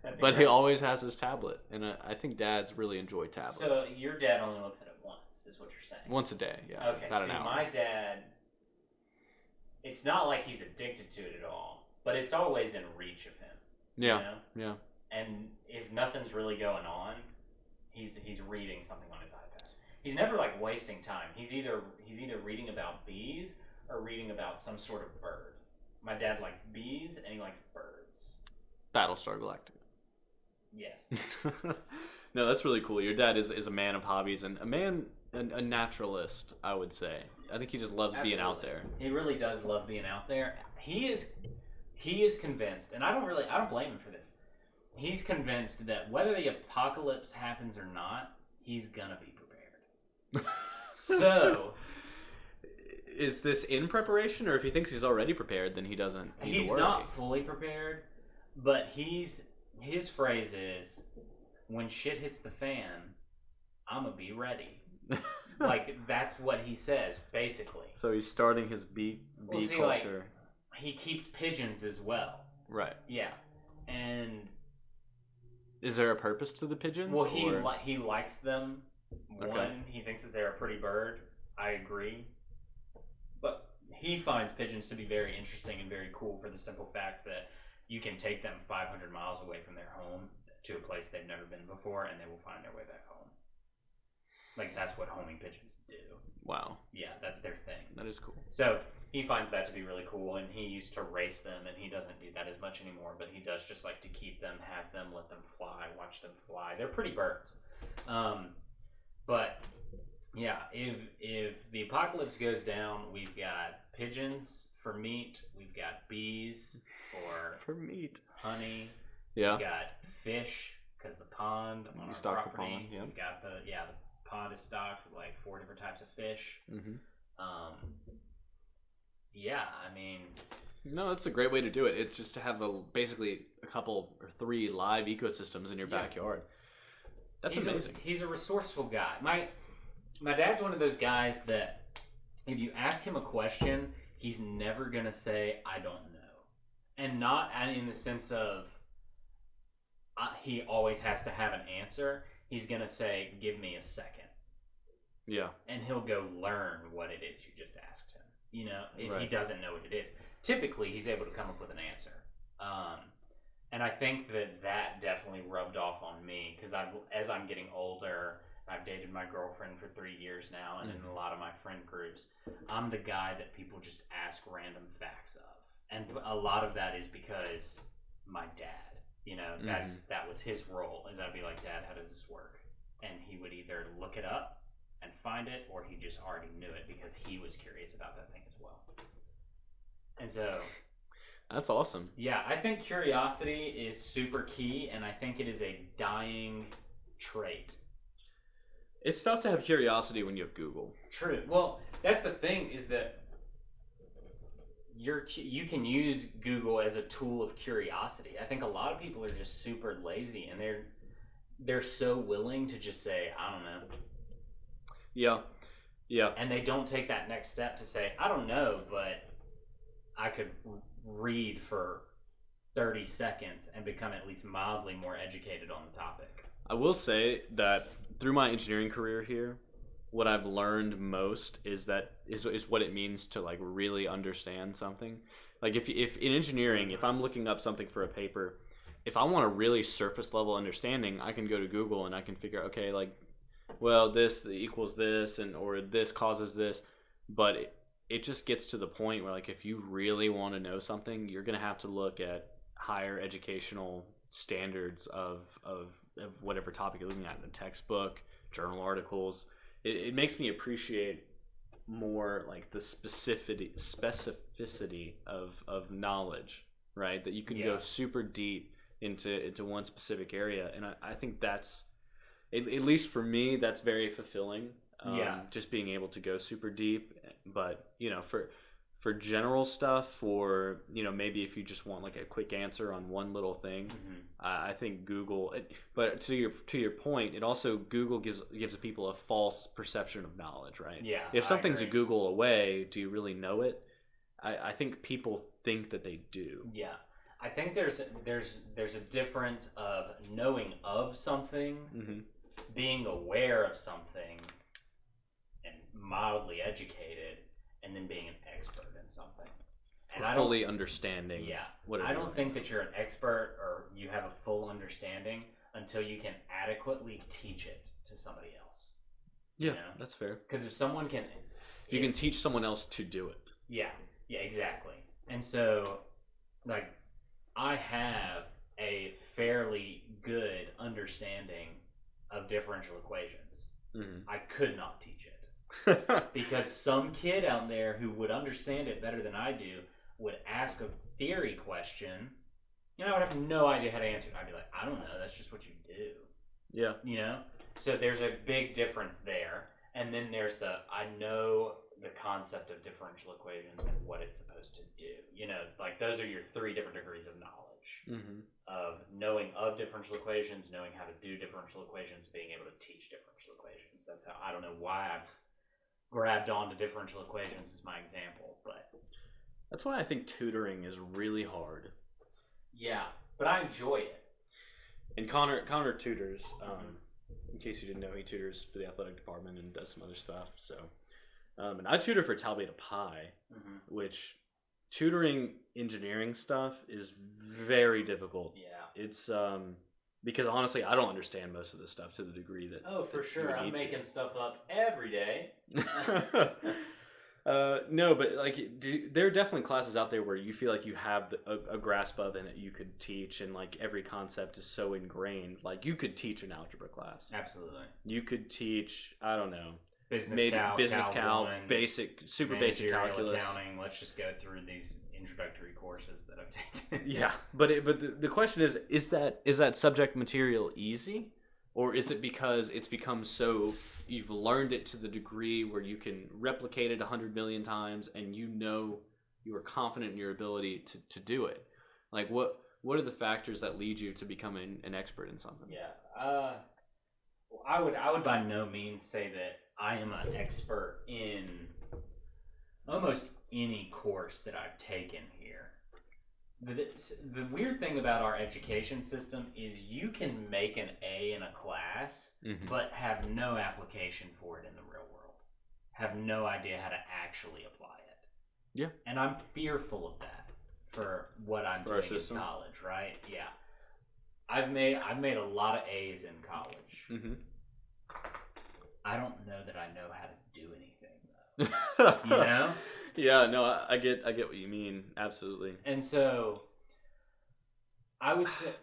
but incredible. he always has his tablet, and I think dads really enjoy tablets. So your dad only looks at it once, is what you're saying? Once a day, yeah. Okay, about see, an hour. my dad, it's not like he's addicted to it at all, but it's always in reach of him. Yeah, You know? yeah. And if nothing's really going on, he's reading something on his iPad. He's never like wasting time. He's either reading about bees or reading about some sort of bird. My dad likes bees and he likes birds. Battlestar Galactica. Yes. No, that's really cool. Your dad is a man of hobbies and a naturalist, I would say. I think he just loves being out there. He really does love being out there. He is convinced, and I don't blame him for this. He's convinced that whether the apocalypse happens or not, he's gonna be prepared. So, is this in preparation, or if he thinks he's already prepared, then he doesn't need to he's worry? not fully prepared, but his phrase is, when shit hits the fan, I'm gonna be ready. Like, that's what he says, basically. So he's starting his bee culture. Like, he keeps pigeons as well. Right. Yeah. And is there a purpose to the pigeons? well, he likes them. One, Okay. he thinks that they're a pretty bird. I agree. But he finds pigeons to be very interesting and very cool for the simple fact that you can take them 500 miles away from their home to a place they've never been before, and they will find their way back home. Like, that's what homing pigeons do. Wow. Yeah, that's their thing. That is cool. So he finds that to be really cool, and he used to race them, and he doesn't do that as much anymore, but he does just like to keep them, have them, let them fly, watch them fly. They're pretty birds. But yeah, if the apocalypse goes down, we've got pigeons for meat, we've got bees for meat, honey, yeah, we've got fish because the pond on our stock the property, pond, yeah. we've got the pond is stocked with like 4 different types of fish. Mm-hmm. Yeah, I mean, no, that's a great way to do it. It's just to have basically a couple or 3 live ecosystems in your backyard. That's amazing. He's a resourceful guy. My dad's one of those guys that if you ask him a question, he's never gonna say I don't know, and not in the sense of he always has to have an answer. He's gonna say, "Give me a second." Yeah. And he'll go learn what it is you just asked him. You know, if Right. he doesn't know what it is, typically he's able to come up with an answer. And I think that definitely rubbed off on me because as I'm getting older, I've dated my girlfriend for 3 years now, and in a lot of my friend groups, I'm the guy that people just ask random facts of, and a lot of that is because my dad, you know, that was his role. Is I'd be like, Dad, how does this work? And he would either look it up and find it, or he just already knew it because he was curious about that thing as well. And so, that's awesome. yeah, I think curiosity is super key, and I think it is a dying trait. It's tough to have curiosity when you have Google. True. Well, that's the thing is that you can use Google as a tool of curiosity. I think a lot of people are just super lazy, and they're so willing to just say, I don't know. Yeah. Yeah. And they don't take that next step to say, I don't know, but I could read for 30 seconds and become at least mildly more educated on the topic. I will say that through my engineering career here, what I've learned most is what it means to like really understand something. Like if in engineering, if I'm looking up something for a paper, if I want a really surface level understanding, I can go to Google and I can figure, okay, like, well, this equals this, or this causes this. But it just gets to the point where, like, if you really want to know something, you're going to have to look at higher educational standards of whatever topic you're looking at in a textbook, journal articles. It makes me appreciate more like the specificity of knowledge, right? That you can go super deep into one specific area, and I think that's at least for me, that's very fulfilling. Just being able to go super deep. But for general stuff, for maybe if you just want like a quick answer on one little thing, I think Google. But to your point, it also Google gives people a false perception of knowledge, right? Yeah. If something's a Google away, do you really know it? I think people think that they do. Yeah. I think there's a difference of knowing of something, being aware of something, and mildly educated, and then being an expert in something. And fully understanding. Yeah. I don't think that you're an expert or you have a full understanding until you can adequately teach it to somebody else. Yeah, that's fair. Because if someone can... You can teach someone else to do it. Yeah, exactly. And so, like, I have a fairly good understanding of differential equations. I could not teach it. Because some kid out there who would understand it better than I do would ask a theory question, I would have no idea how to answer it. I'd be like, I don't know, that's just what you do. Yeah. So there's a big difference there. And then there's I know the concept of differential equations and what it's supposed to do. Like those are your 3 different degrees of knowledge. Of knowing of differential equations, knowing how to do differential equations, being able to teach differential equations. That's how, I don't know why I've grabbed onto differential equations as my example, but that's why I think tutoring is really hard. Yeah, but I enjoy it. And Connor tutors. In case you didn't know, he tutors for the athletic department and does some other stuff. So, and I tutor for Tau Beta Pi, which tutoring engineering stuff is very difficult. Yeah, it's because honestly, I don't understand most of this stuff to the degree that. Oh, for sure, I'm making stuff up every day. No, but like there are definitely classes out there where you feel like you have a grasp of and that you could teach, and like every concept is so ingrained. Like you could teach an algebra class. Absolutely. You could teach, I don't know, business cal, basic, super basic calculus, accounting. Let's just go through these introductory courses that I've taken. Yeah, but the question is that subject material easy, or is it because it's become so you've learned it to the degree where you can replicate it 100 million times and you are confident in your ability to do it? Like what are the factors that lead you to becoming an expert in something? Yeah, I would by no means say that I am an expert in almost any course that I've taken here. The weird thing about our education system is you can make an A in a class, but have no application for it in the real world. Have no idea how to actually apply it. Yeah. And I'm fearful of that for what I'm doing in college, right? Yeah. I've made a lot of A's in college. I don't know that I know how to do anything though. Yeah, no, I get what you mean. Absolutely. And so I would say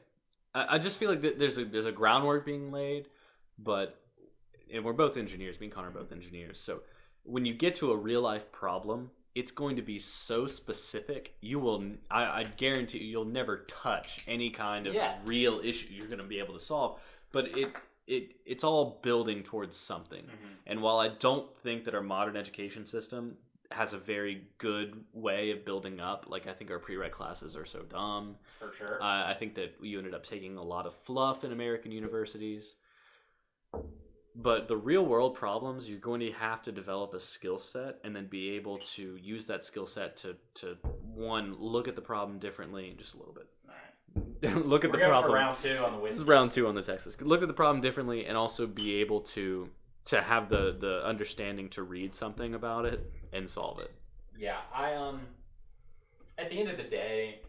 I just feel like there's a groundwork being laid, and we're both engineers. Me and Connor are both engineers. So when you get to a real life problem, it's going to be so specific. I guarantee you'll never touch any kind of real issue you're going to be able to solve. But it's all building towards something. And while I don't think that our modern education system has a very good way of building up, like I think our prereq classes are so dumb. For sure. I think that you ended up taking a lot of fluff in American universities. But the real world problems, you're going to have to develop a skill set and then be able to use that skill set to one, look at the problem differently, just a little bit. All right. Look at the problem. For round 2 on the This is round 2 on the Texas. Look at the problem differently and also be able to have the understanding to read something about it and solve it. Yeah, at the end of the day,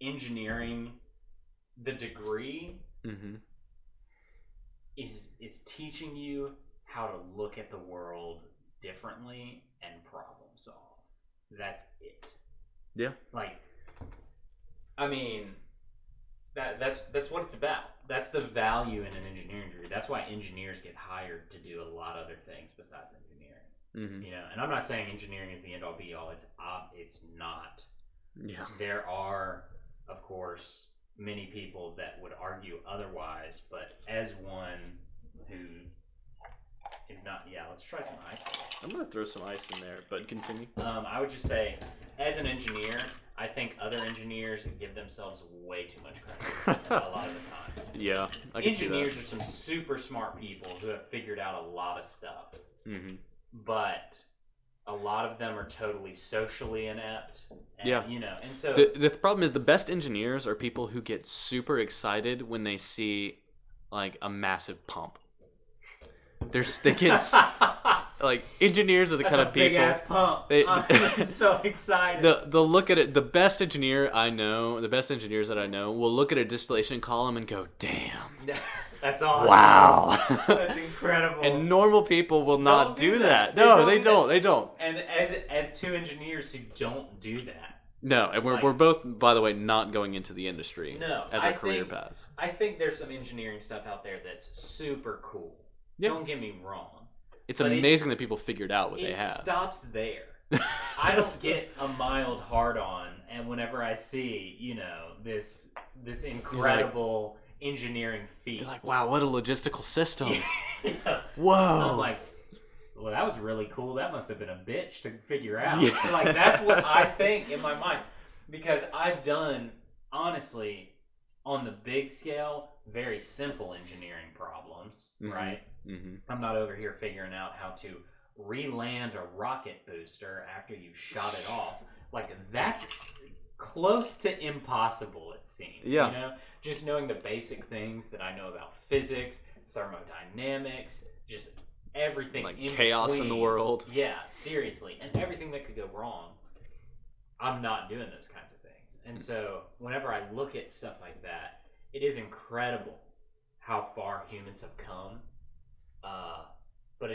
engineering, the degree is teaching you how to look at the world differently and problem solve. That's it. Yeah. Like, I mean, that's what it's about. That's the value in an engineering degree. That's why engineers get hired to do a lot of other things besides engineering. Mm-hmm. You know, and I'm not saying engineering is the end all be all. It's not. Yeah. There are, of course, many people that would argue otherwise, but as one who is not, let's try some ice. I'm gonna throw some ice in there, but continue. I would just say, as an engineer, I think other engineers give themselves way too much credit a lot of the time. Yeah, I can see that. Engineers are some super smart people who have figured out a lot of stuff, but a lot of them are totally socially inept. And, you know, and so the problem is the best engineers are people who get super excited when they see like a massive pump. They get like engineers are the kind of people. Big ass pump. I'm so excited. They'll look at it. The best engineers that I know will look at a distillation column and go, "Damn, that's awesome! Wow, that's incredible." And normal people will not do that. No, they don't. And as two engineers who don't do that. No, and we're both, by the way, not going into the industry. No, as our career paths. I think there's some engineering stuff out there that's super cool. Yeah. Don't get me wrong. It's amazing that people figured out what they have. It stops there. I don't get a mild hard on, and whenever I see, you know, this incredible engineering feat, you're like, wow, what a logistical system. Yeah. Whoa. I'm like, well, that was really cool. That must have been a bitch to figure out. Yeah. Like, that's what I think in my mind, because I've done, honestly, on the big scale, very simple engineering problems, right? Mm-hmm. I'm not over here figuring out how to re-land a rocket booster after you shot it off. Like, that's close to impossible, it seems. Yeah. You know? Just knowing the basic things that I know about physics, thermodynamics, just everything like in chaos between. In the world. Yeah, seriously. And everything that could go wrong. I'm not doing those kinds of things. And so whenever I look at stuff like that, it is incredible how far humans have come. But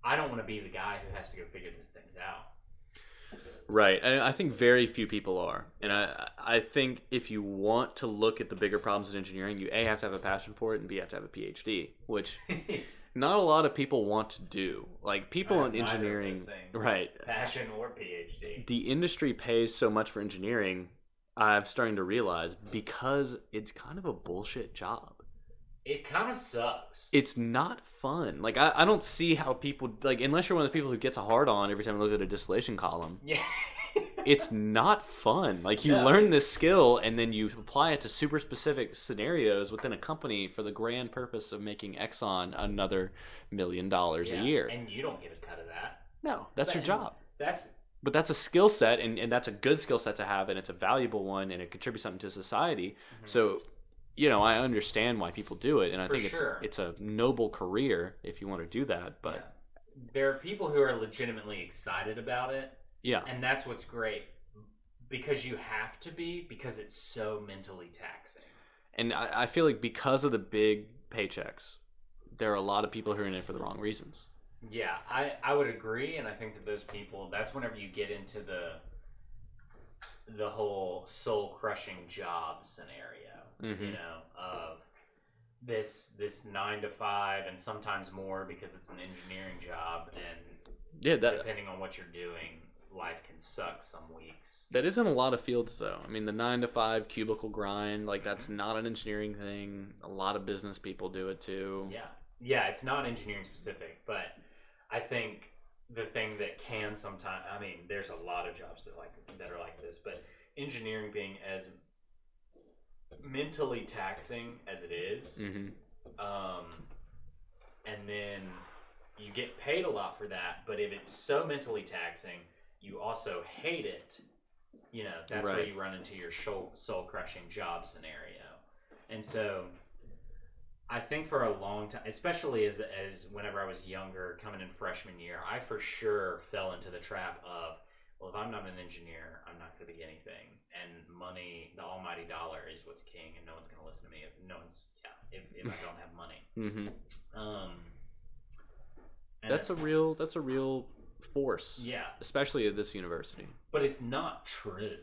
I don't want to be the guy who has to go figure these things out. Right. And I think very few people are. And I think if you want to look at the bigger problems in engineering, you A, have to have a passion for it, and B, have to have a PhD, which not a lot of people want to do. Like, people in engineering, right? Passion or PhD. The industry pays so much for engineering, I'm starting to realize, because it's kind of a bullshit job. It kind of sucks. It's not fun. Like, I don't see how people, like, unless you're one of the people who gets a hard on every time you look at a distillation column. Yeah. It's not fun. Like, you learn this skill and then you apply it to super specific scenarios within a company for the grand purpose of making Exxon another $1 million a year. And you don't get a cut of that. No, that's your job. But that's a skill set, and that's a good skill set to have, and it's a valuable one, and it contributes something to society. Mm-hmm. So, you know, I understand why people do it, and I think it's a noble career if you want to do that. But there are people who are legitimately excited about it. Yeah. And that's what's great, because you have to be, because it's so mentally taxing. And I feel like because of the big paychecks, there are a lot of people who are in it for the wrong reasons. Yeah, I would agree, and I think that those people, that's whenever you get into the whole soul-crushing job scenario, you know, of this 9 to 5, and sometimes more because it's an engineering job, and depending on what you're doing, life can suck some weeks. That is in a lot of fields, though. I mean, the 9 to 5 cubicle grind, like, that's not an engineering thing. A lot of business people do it too. Yeah, it's not engineering specific, but I think the thing that can sometimes, I mean, there's a lot of jobs that are like this, but engineering being as mentally taxing as it is, and then you get paid a lot for that, but if it's so mentally taxing, you also hate it, you know, that's where you run into your soul-crushing job scenario. And so I think for a long time, especially as whenever I was younger, coming in freshman year, I for sure fell into the trap of, well, if I'm not an engineer, I'm not going to be anything. And money, the almighty dollar, is what's king, and no one's going to listen to me if I don't have money. Mm-hmm. That's a real force. Yeah. Especially at this university. But it's not true.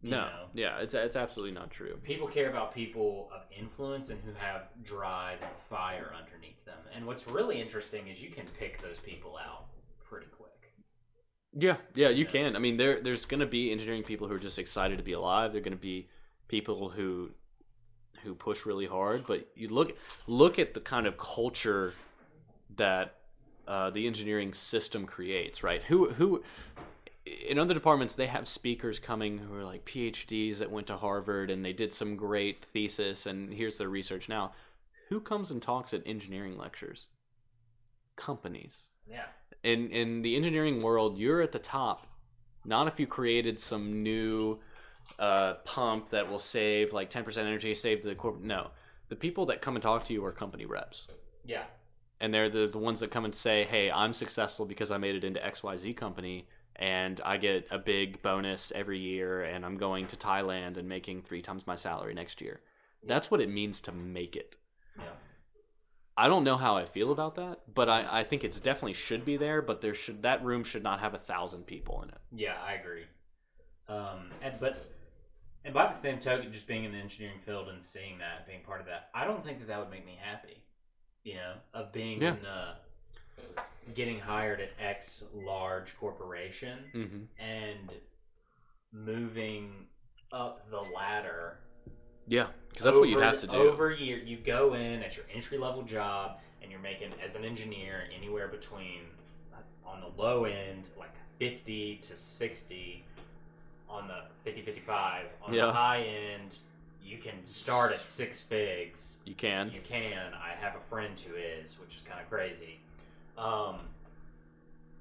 No. Yeah, it's absolutely not true. People care about people of influence and who have drive and fire underneath them. And what's really interesting is you can pick those people out pretty quick. Yeah, you can. I mean, there's going to be engineering people who are just excited to be alive. There're going to be people who push really hard. But you look at the kind of culture that the engineering system creates, right? Who in other departments, they have speakers coming who are like PhDs that went to Harvard and they did some great thesis and here's their research now. Who comes and talks at engineering lectures? Companies. Yeah. In the engineering world, you're at the top. Not if you created some new pump that will save like 10% energy, save the corporate. No. The people that come and talk to you are company reps. Yeah. And they're the ones that come and say, hey, I'm successful because I made it into XYZ company. And I get a big bonus every year, and I'm going to Thailand and making 3 times my salary next year. That's what it means to make it. Yeah. I don't know how I feel about that, but I think it's definitely should be there. But that room should not have 1,000 people in it. Yeah, I agree. And by the same token, just being in the engineering field and seeing that, being part of that, I don't think that would make me happy. Of being in the getting hired at X large corporation and moving up the ladder. Yeah, because that's what you have to do. Over year, you go in at your entry level job and you're making, as an engineer, anywhere between, on the low end, like 50 to 60, on the 55. On the high end, you can start at 6 figs. You can. I have a friend who is, which is kind of crazy.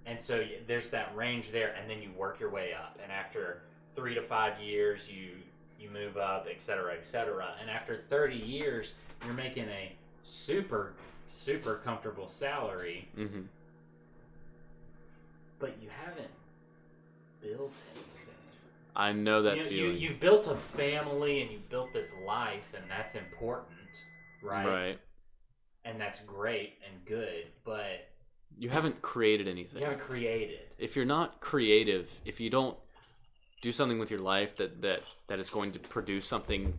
And so there's that range there, and then you work your way up. And after 3 to 5 years, you move up, et cetera, et cetera. And after 30 years, you're making a super, super comfortable salary. Mm-hmm. But you haven't built anything. I know that feeling. You've built a family, and you've built this life, and that's important, right? Right. And that's great and good, but you haven't created anything. You haven't created. If you're not creative, if you don't do something with your life that is going to produce something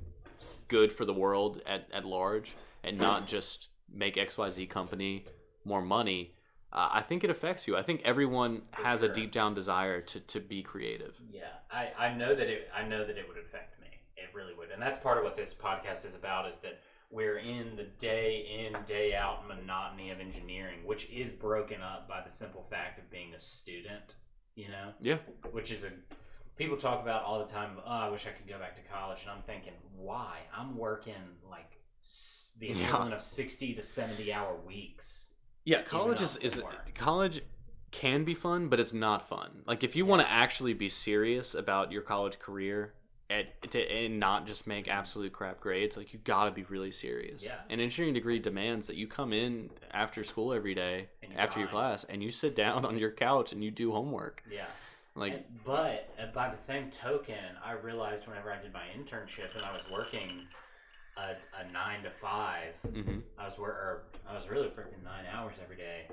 good for the world at large, and not just make XYZ company more money, I think it affects you. I think everyone has a deep down desire to be creative. Yeah, I know that it would affect me. It really would, and that's part of what this podcast is about. Is that we're in the day in, day out monotony of engineering, which is broken up by the simple fact of being a student, Yeah. Which is people talk about all the time, I wish I could go back to college. And I'm thinking, why? I'm working like the equivalent of 60 to 70 hour weeks. Yeah, college college can be fun, but it's not fun. Like if you want to actually be serious about your college career, and not just make absolute crap grades, like you got to be really serious. Yeah. An engineering degree demands that you come in after school every day, after your class, and you sit down on your couch and you do homework. Yeah. But by the same token, I realized whenever I did my internship and I was working a 9 to 5, mm-hmm. I was really working 9 hours every day.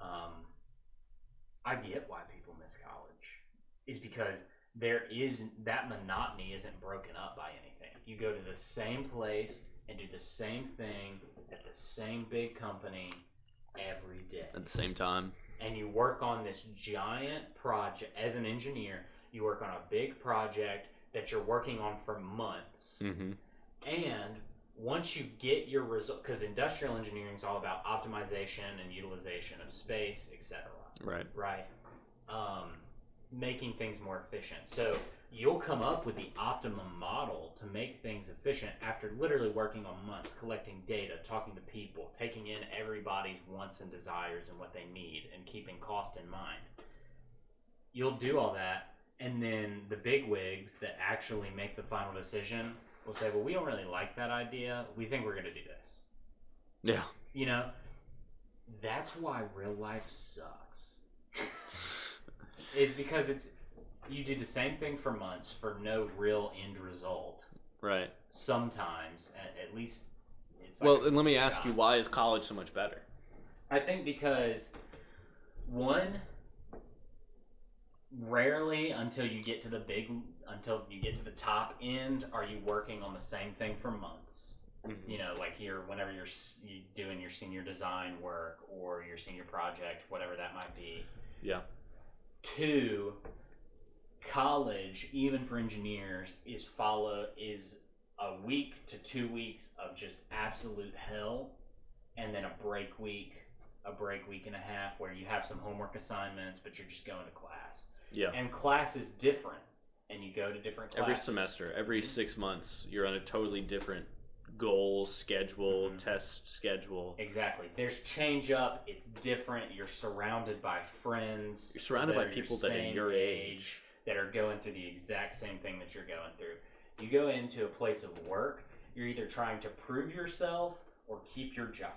I get why people miss college, is because that monotony isn't broken up by anything. You go to the same place and do the same thing at the same big company every day at the same time, and you work on this giant project. As an engineer, you work on a big project that you're working on for months. Mm-hmm. And once you get your result, because industrial engineering is all about optimization and utilization of space, etc. Right. Making things more efficient. So you'll come up with the optimum model to make things efficient after literally working on months, collecting data, talking to people, taking in everybody's wants and desires and what they need, and keeping cost in mind. You'll do all that, and then the big wigs that actually make the final decision will say, well, we don't really like that idea. We think we're going to do this. Yeah. That's why real life sucks. Is because you do the same thing for months for no real end result. Right. Sometimes, at least it's like and let me ask you, why is college so much better? I think because, one, rarely until you get to the top end are you working on the same thing for months. Mm-hmm. You know, like whenever you're doing your senior design work or your senior project, whatever that might be. Yeah. 2, college, even for engineers, is a week to 2 weeks of just absolute hell, and then a break week and a half where you have some homework assignments, but you're just going to class. Yeah. And class is different, and you go to different classes. Every semester, every 6 months, you're on a totally different goal, schedule, test schedule. Exactly. There's change up. It's different. You're surrounded by friends. You're surrounded by people that are your age that are going through the exact same thing that you're going through. You go into a place of work, you're either trying to prove yourself or keep your job.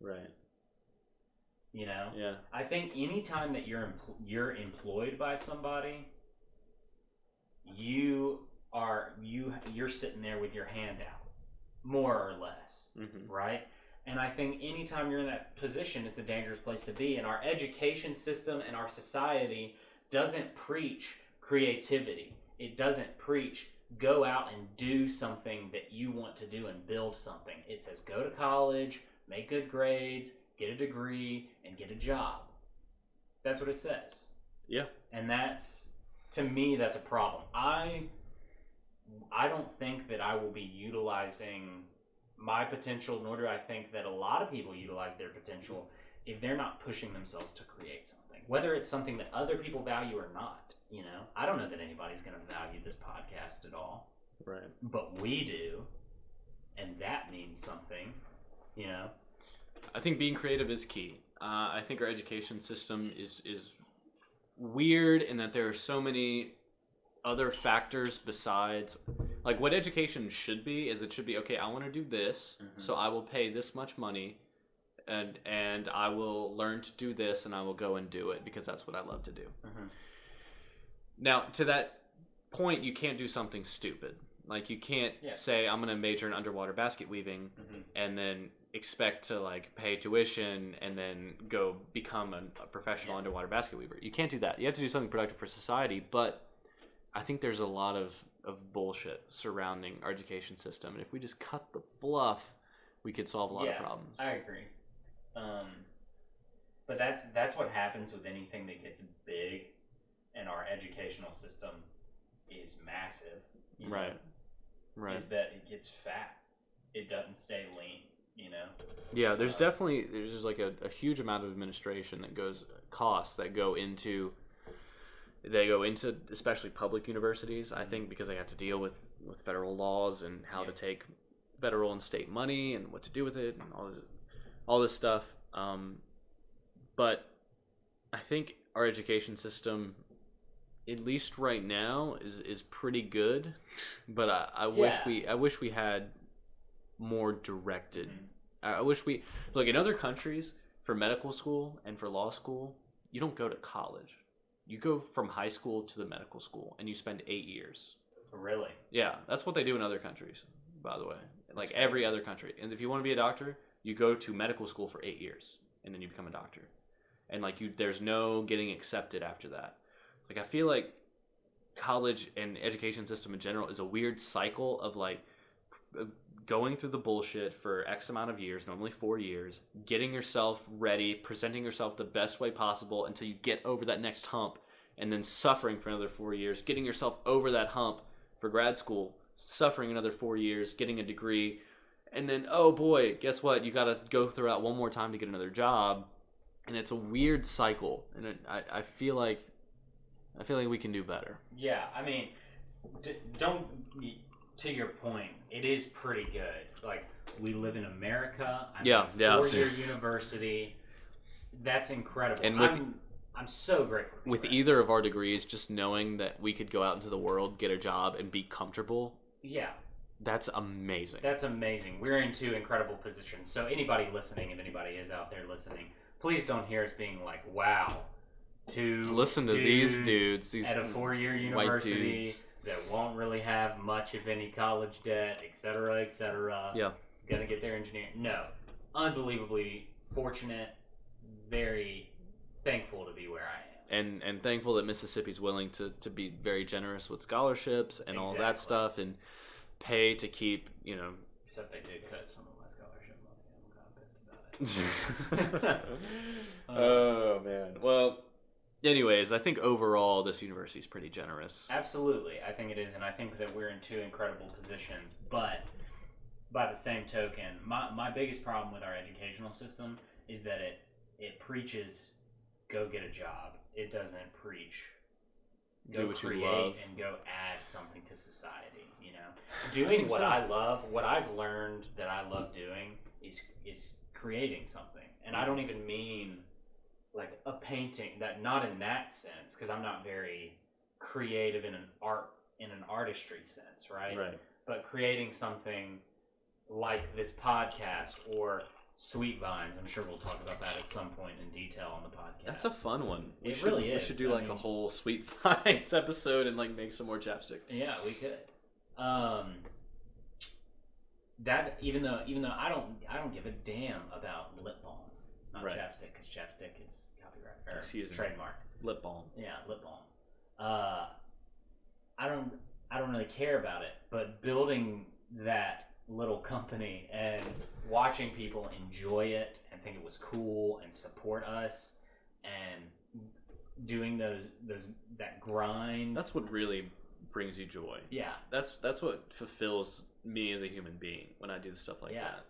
Right. You know? Yeah. I think anytime that you're employed by somebody, you're sitting there with your hand out, more or less, right? And I think anytime you're in that position, it's a dangerous place to be. And our education system and our society doesn't preach creativity. It doesn't preach go out and do something that you want to do and build something. It says go to college, make good grades, get a degree, and get a job. That's what it says. Yeah. And to me, that's a problem. I don't think that I will be utilizing my potential, nor do I think that a lot of people utilize their potential if they're not pushing themselves to create something. Whether it's something that other people value or not, you know? I don't know that anybody's going to value this podcast at all. Right. But we do, and that means something, you know? I think being creative is key. I think our education system is weird in that there are so many other factors besides, like, what education should be is it should be, okay, I want to do this, so I will pay this much money, and I will learn to do this, and I will go and do it because that's what I love to do. Now, to that point, you can't do something stupid. Like, you can't say, I'm going to major in underwater basket weaving and then expect to, like, pay tuition and then go become a professional underwater basket weaver. You can't do that. You have to do something productive for society, but I think there's a lot of bullshit surrounding our education system. And if we just cut the fluff, we could solve a lot of problems. I agree. But that's what happens with anything that gets big, and our educational system is massive. Right. Is that it gets fat. It doesn't stay lean, you know? Yeah, there's like a huge amount of administration costs that go into especially public universities, I think, because they have to deal with federal laws and how to take federal and state money and what to do with it and all this stuff. But I think our education system, at least right now, is pretty good. But I wish we had more directed. I wish we look in other countries for medical school and for law school. You don't go to college. You go from high school to the medical school, and you spend 8 years. Really? Yeah, that's what they do in other countries, by the way. Like every other country. And if you want to be a doctor, you go to medical school for 8 years, and then you become a doctor. And like there's no getting accepted after that. Like I feel like college and education system in general is a weird cycle of like going through the bullshit for X amount of years, normally 4 years, getting yourself ready, presenting yourself the best way possible until you get over that next hump, and then suffering for another 4 years, getting yourself over that hump for grad school, suffering another 4 years, getting a degree, and then, oh boy, guess what? You got to go through that one more time to get another job, and it's a weird cycle, and I feel like we can do better. Yeah, I mean, to your point, it is pretty good. Like, we live in America. I'm at a 4-year university. That's incredible. And I'm so grateful. With either of our degrees, just knowing that we could go out into the world, get a job, and be comfortable. Yeah. That's amazing. That's amazing. We're in 2 incredible positions. So anybody listening, if anybody is out there listening, please don't hear us being like, wow, 2 listen to these dudes at a 4-year university that won't really have much, if any, college debt, et cetera, yeah, gonna get their engineering. No. Unbelievably fortunate, very thankful to be where I am. and thankful that Mississippi's willing to be very generous with scholarships and all that stuff, and pay to keep, Except they did cut some of my scholarship money. I'm kind of pissed about it. Oh man. Well, anyways, I think overall this university is pretty generous. Absolutely, I think it is, and I think that we're in two incredible positions. But by the same token, my biggest problem with our educational system is that it preaches go get a job. It doesn't preach go create and go add something to society. Doing what I love, what I've learned that I love doing is creating something, and I don't even mean like a painting, that not in that sense, because I'm not very creative in an artistry sense, right? But creating something like this podcast or Sweet Vines. I'm sure we'll talk about that at some point in detail on the podcast. That's a fun one. It really is. We should do a whole Sweet Vines episode and make some more chapstick. Yeah, we could. That even though I don't give a damn about lip balm. It's not chapstick, because chapstick is copyright or trademark. Lip balm. Yeah, lip balm. I don't really care about it, but building that little company and watching people enjoy it and think it was cool and support us and doing that grind. That's what really brings you joy. Yeah. That's what fulfills me as a human being when I do stuff like that.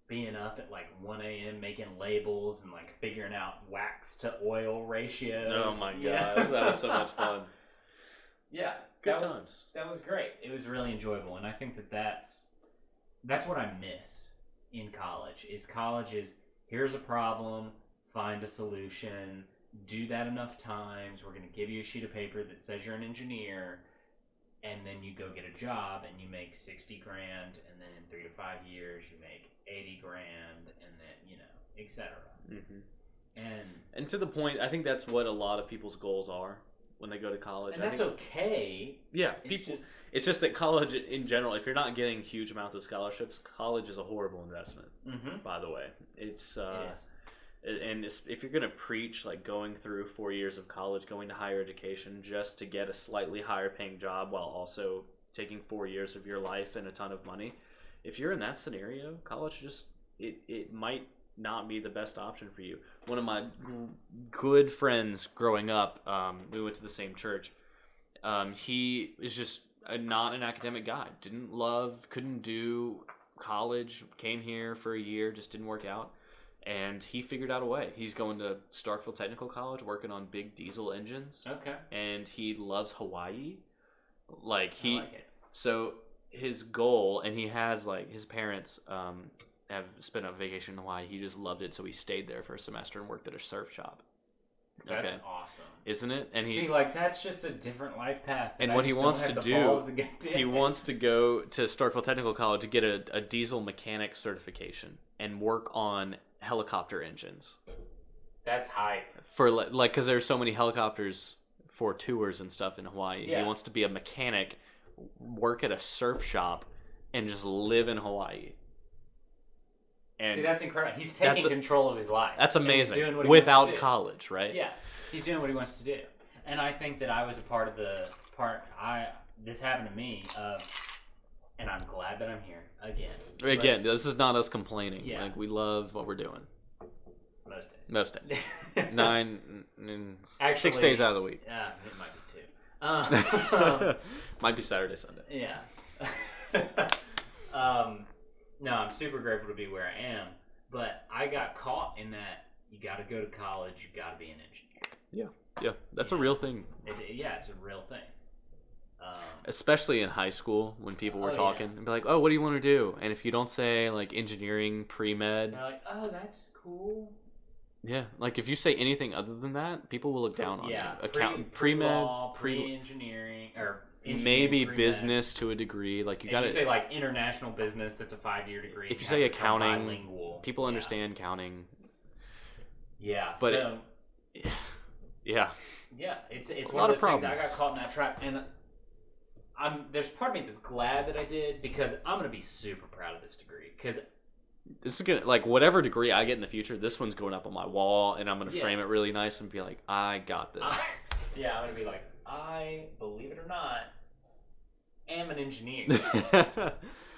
Being up at 1 a.m. making labels and figuring out wax to oil ratios. Oh my gosh, that was so much fun. Yeah. Good times. That was great. It was really enjoyable, and I think that's what I miss in college. College is here's a problem, find a solution, do that enough times. We're going to give you a sheet of paper that says you're an engineer, and then you go get a job and you make $60,000, and then in 3 to 5 years you make $80,000, and then etc. Mm-hmm. And to the point, I think that's what a lot of people's goals are when they go to college. And that's okay. Yeah, it's just that college in general, if you're not getting huge amounts of scholarships, college is a horrible investment. Mm-hmm. By the way, it is. And if you're going to preach going through 4 years of college, going to higher education just to get a slightly higher paying job while also taking 4 years of your life and a ton of money, if you're in that scenario, college it might not be the best option for you. One of my good friends growing up, we went to the same church. He is just not an academic guy. Couldn't do college, came here for a year, just didn't work out. And he figured out a way. He's going to Starkville Technical College, working on big diesel engines. Okay. And he loves Hawaii. I like it. So his goal, and he has his parents have spent a vacation in Hawaii. He just loved it, so he stayed there for a semester and worked at a surf shop. That's awesome, isn't it? And that's just a different life path. And what he wants to do, he wants to go to Starkville Technical College to get a diesel mechanic certification and work on helicopter engines. That's hype. For because there's so many helicopters for tours and stuff in Hawaii. Yeah. He wants to be a mechanic, work at a surf shop, and just live in Hawaii. And that's incredible. He's taking control of his life. That's amazing. Without college, right? Yeah, he's doing what he wants to do. And I think that I was a part of this happened to me, and I'm glad that I'm here again. This is not us complaining. Yeah. We love what we're doing. Most days. 6 days out of the week. Yeah, it might be 2. Might be Saturday, Sunday. Yeah. No, I'm super grateful to be where I am, but I got caught in that you got to go to college, you got to be an engineer. Yeah, that's a real thing. It's a real thing. Especially in high school when people were talking and be like, "Oh, what do you want to do?" And if you don't say engineering, pre-med, they're like, "Oh, that's cool." Yeah, if you say anything other than that, people will look down on you. Accountant, pre-med, pre-engineering, or maybe business to a degree. You got to say international business. That's a 5-year degree. If you say accounting, people understand accounting. Yeah, but yeah, it's one of those things. I got caught in that trap, and there's part of me that's glad that I did, because I'm gonna be super proud of this degree, because This is gonna, like, whatever degree I get in the future, this one's going up on my wall, and I'm gonna frame it really nice and be like, I got this. Yeah, I'm gonna be like, I, believe it or not, am an engineer.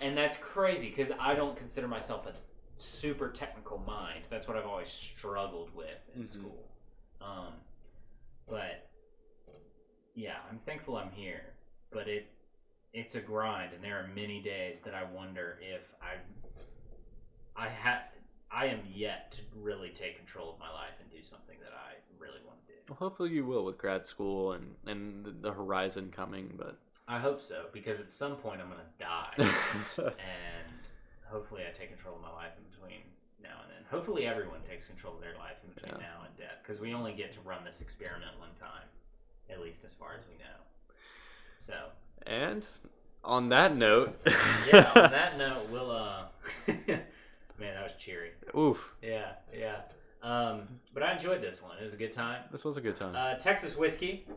And that's crazy because I don't consider myself a super technical mind. That's what I've always struggled with in school. But yeah, I'm thankful I'm here. But it's a grind, and there are many days that I wonder if I am yet to really take control of my life and do something that I really want to do. Well, hopefully you will with grad school and the horizon coming, but I hope so, because at some point I'm going to die. And hopefully I take control of my life in between now and then. Hopefully everyone takes control of their life in between now and death, because we only get to run this experiment one time, at least as far as we know. So. And on that note. Yeah, on that note, we'll, man, that was cheery. Oof. Yeah. But I enjoyed this one. It was a good time. This was a good time. Texas whiskey.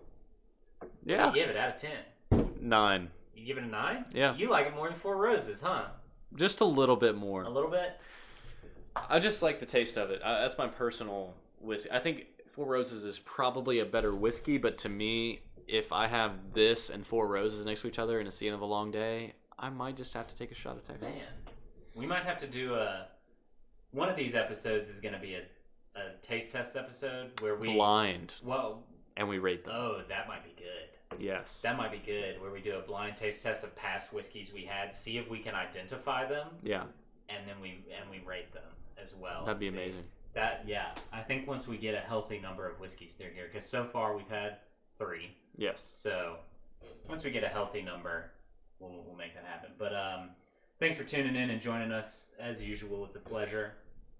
Yeah. What do you give it out of 10? 9. You give it a 9? Yeah. You like it more than Four Roses, huh? Just a little bit more. A little bit? I just like the taste of it. That's my personal whiskey. I think Four Roses is probably a better whiskey, but to me, if I have this and Four Roses next to each other in a scene of a long day, I might just have to take a shot of Texas. Man, we might have to do one of these episodes is going to be a taste test episode where we blind. Well, and we rate them. Oh, that might be good. Yes. That might be good, where we do a blind taste test of past whiskeys we had, see if we can identify them. Yeah. And then we rate them as well. That'd be amazing. I think once we get a healthy number of whiskeys through here, because so far we've had 3. Yes. So once we get a healthy number, we'll make that happen. But thanks for tuning in and joining us. As usual, it's a pleasure.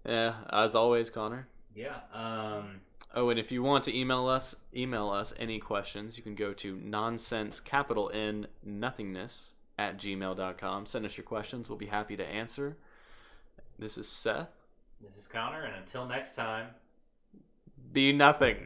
Yeah, as always, Connor. Yeah. Oh, and if you want to email us any questions, you can go to nothingness@gmail.com. Send us your questions. We'll be happy to answer. This is Seth. This is Connor, and until next time, be nothing.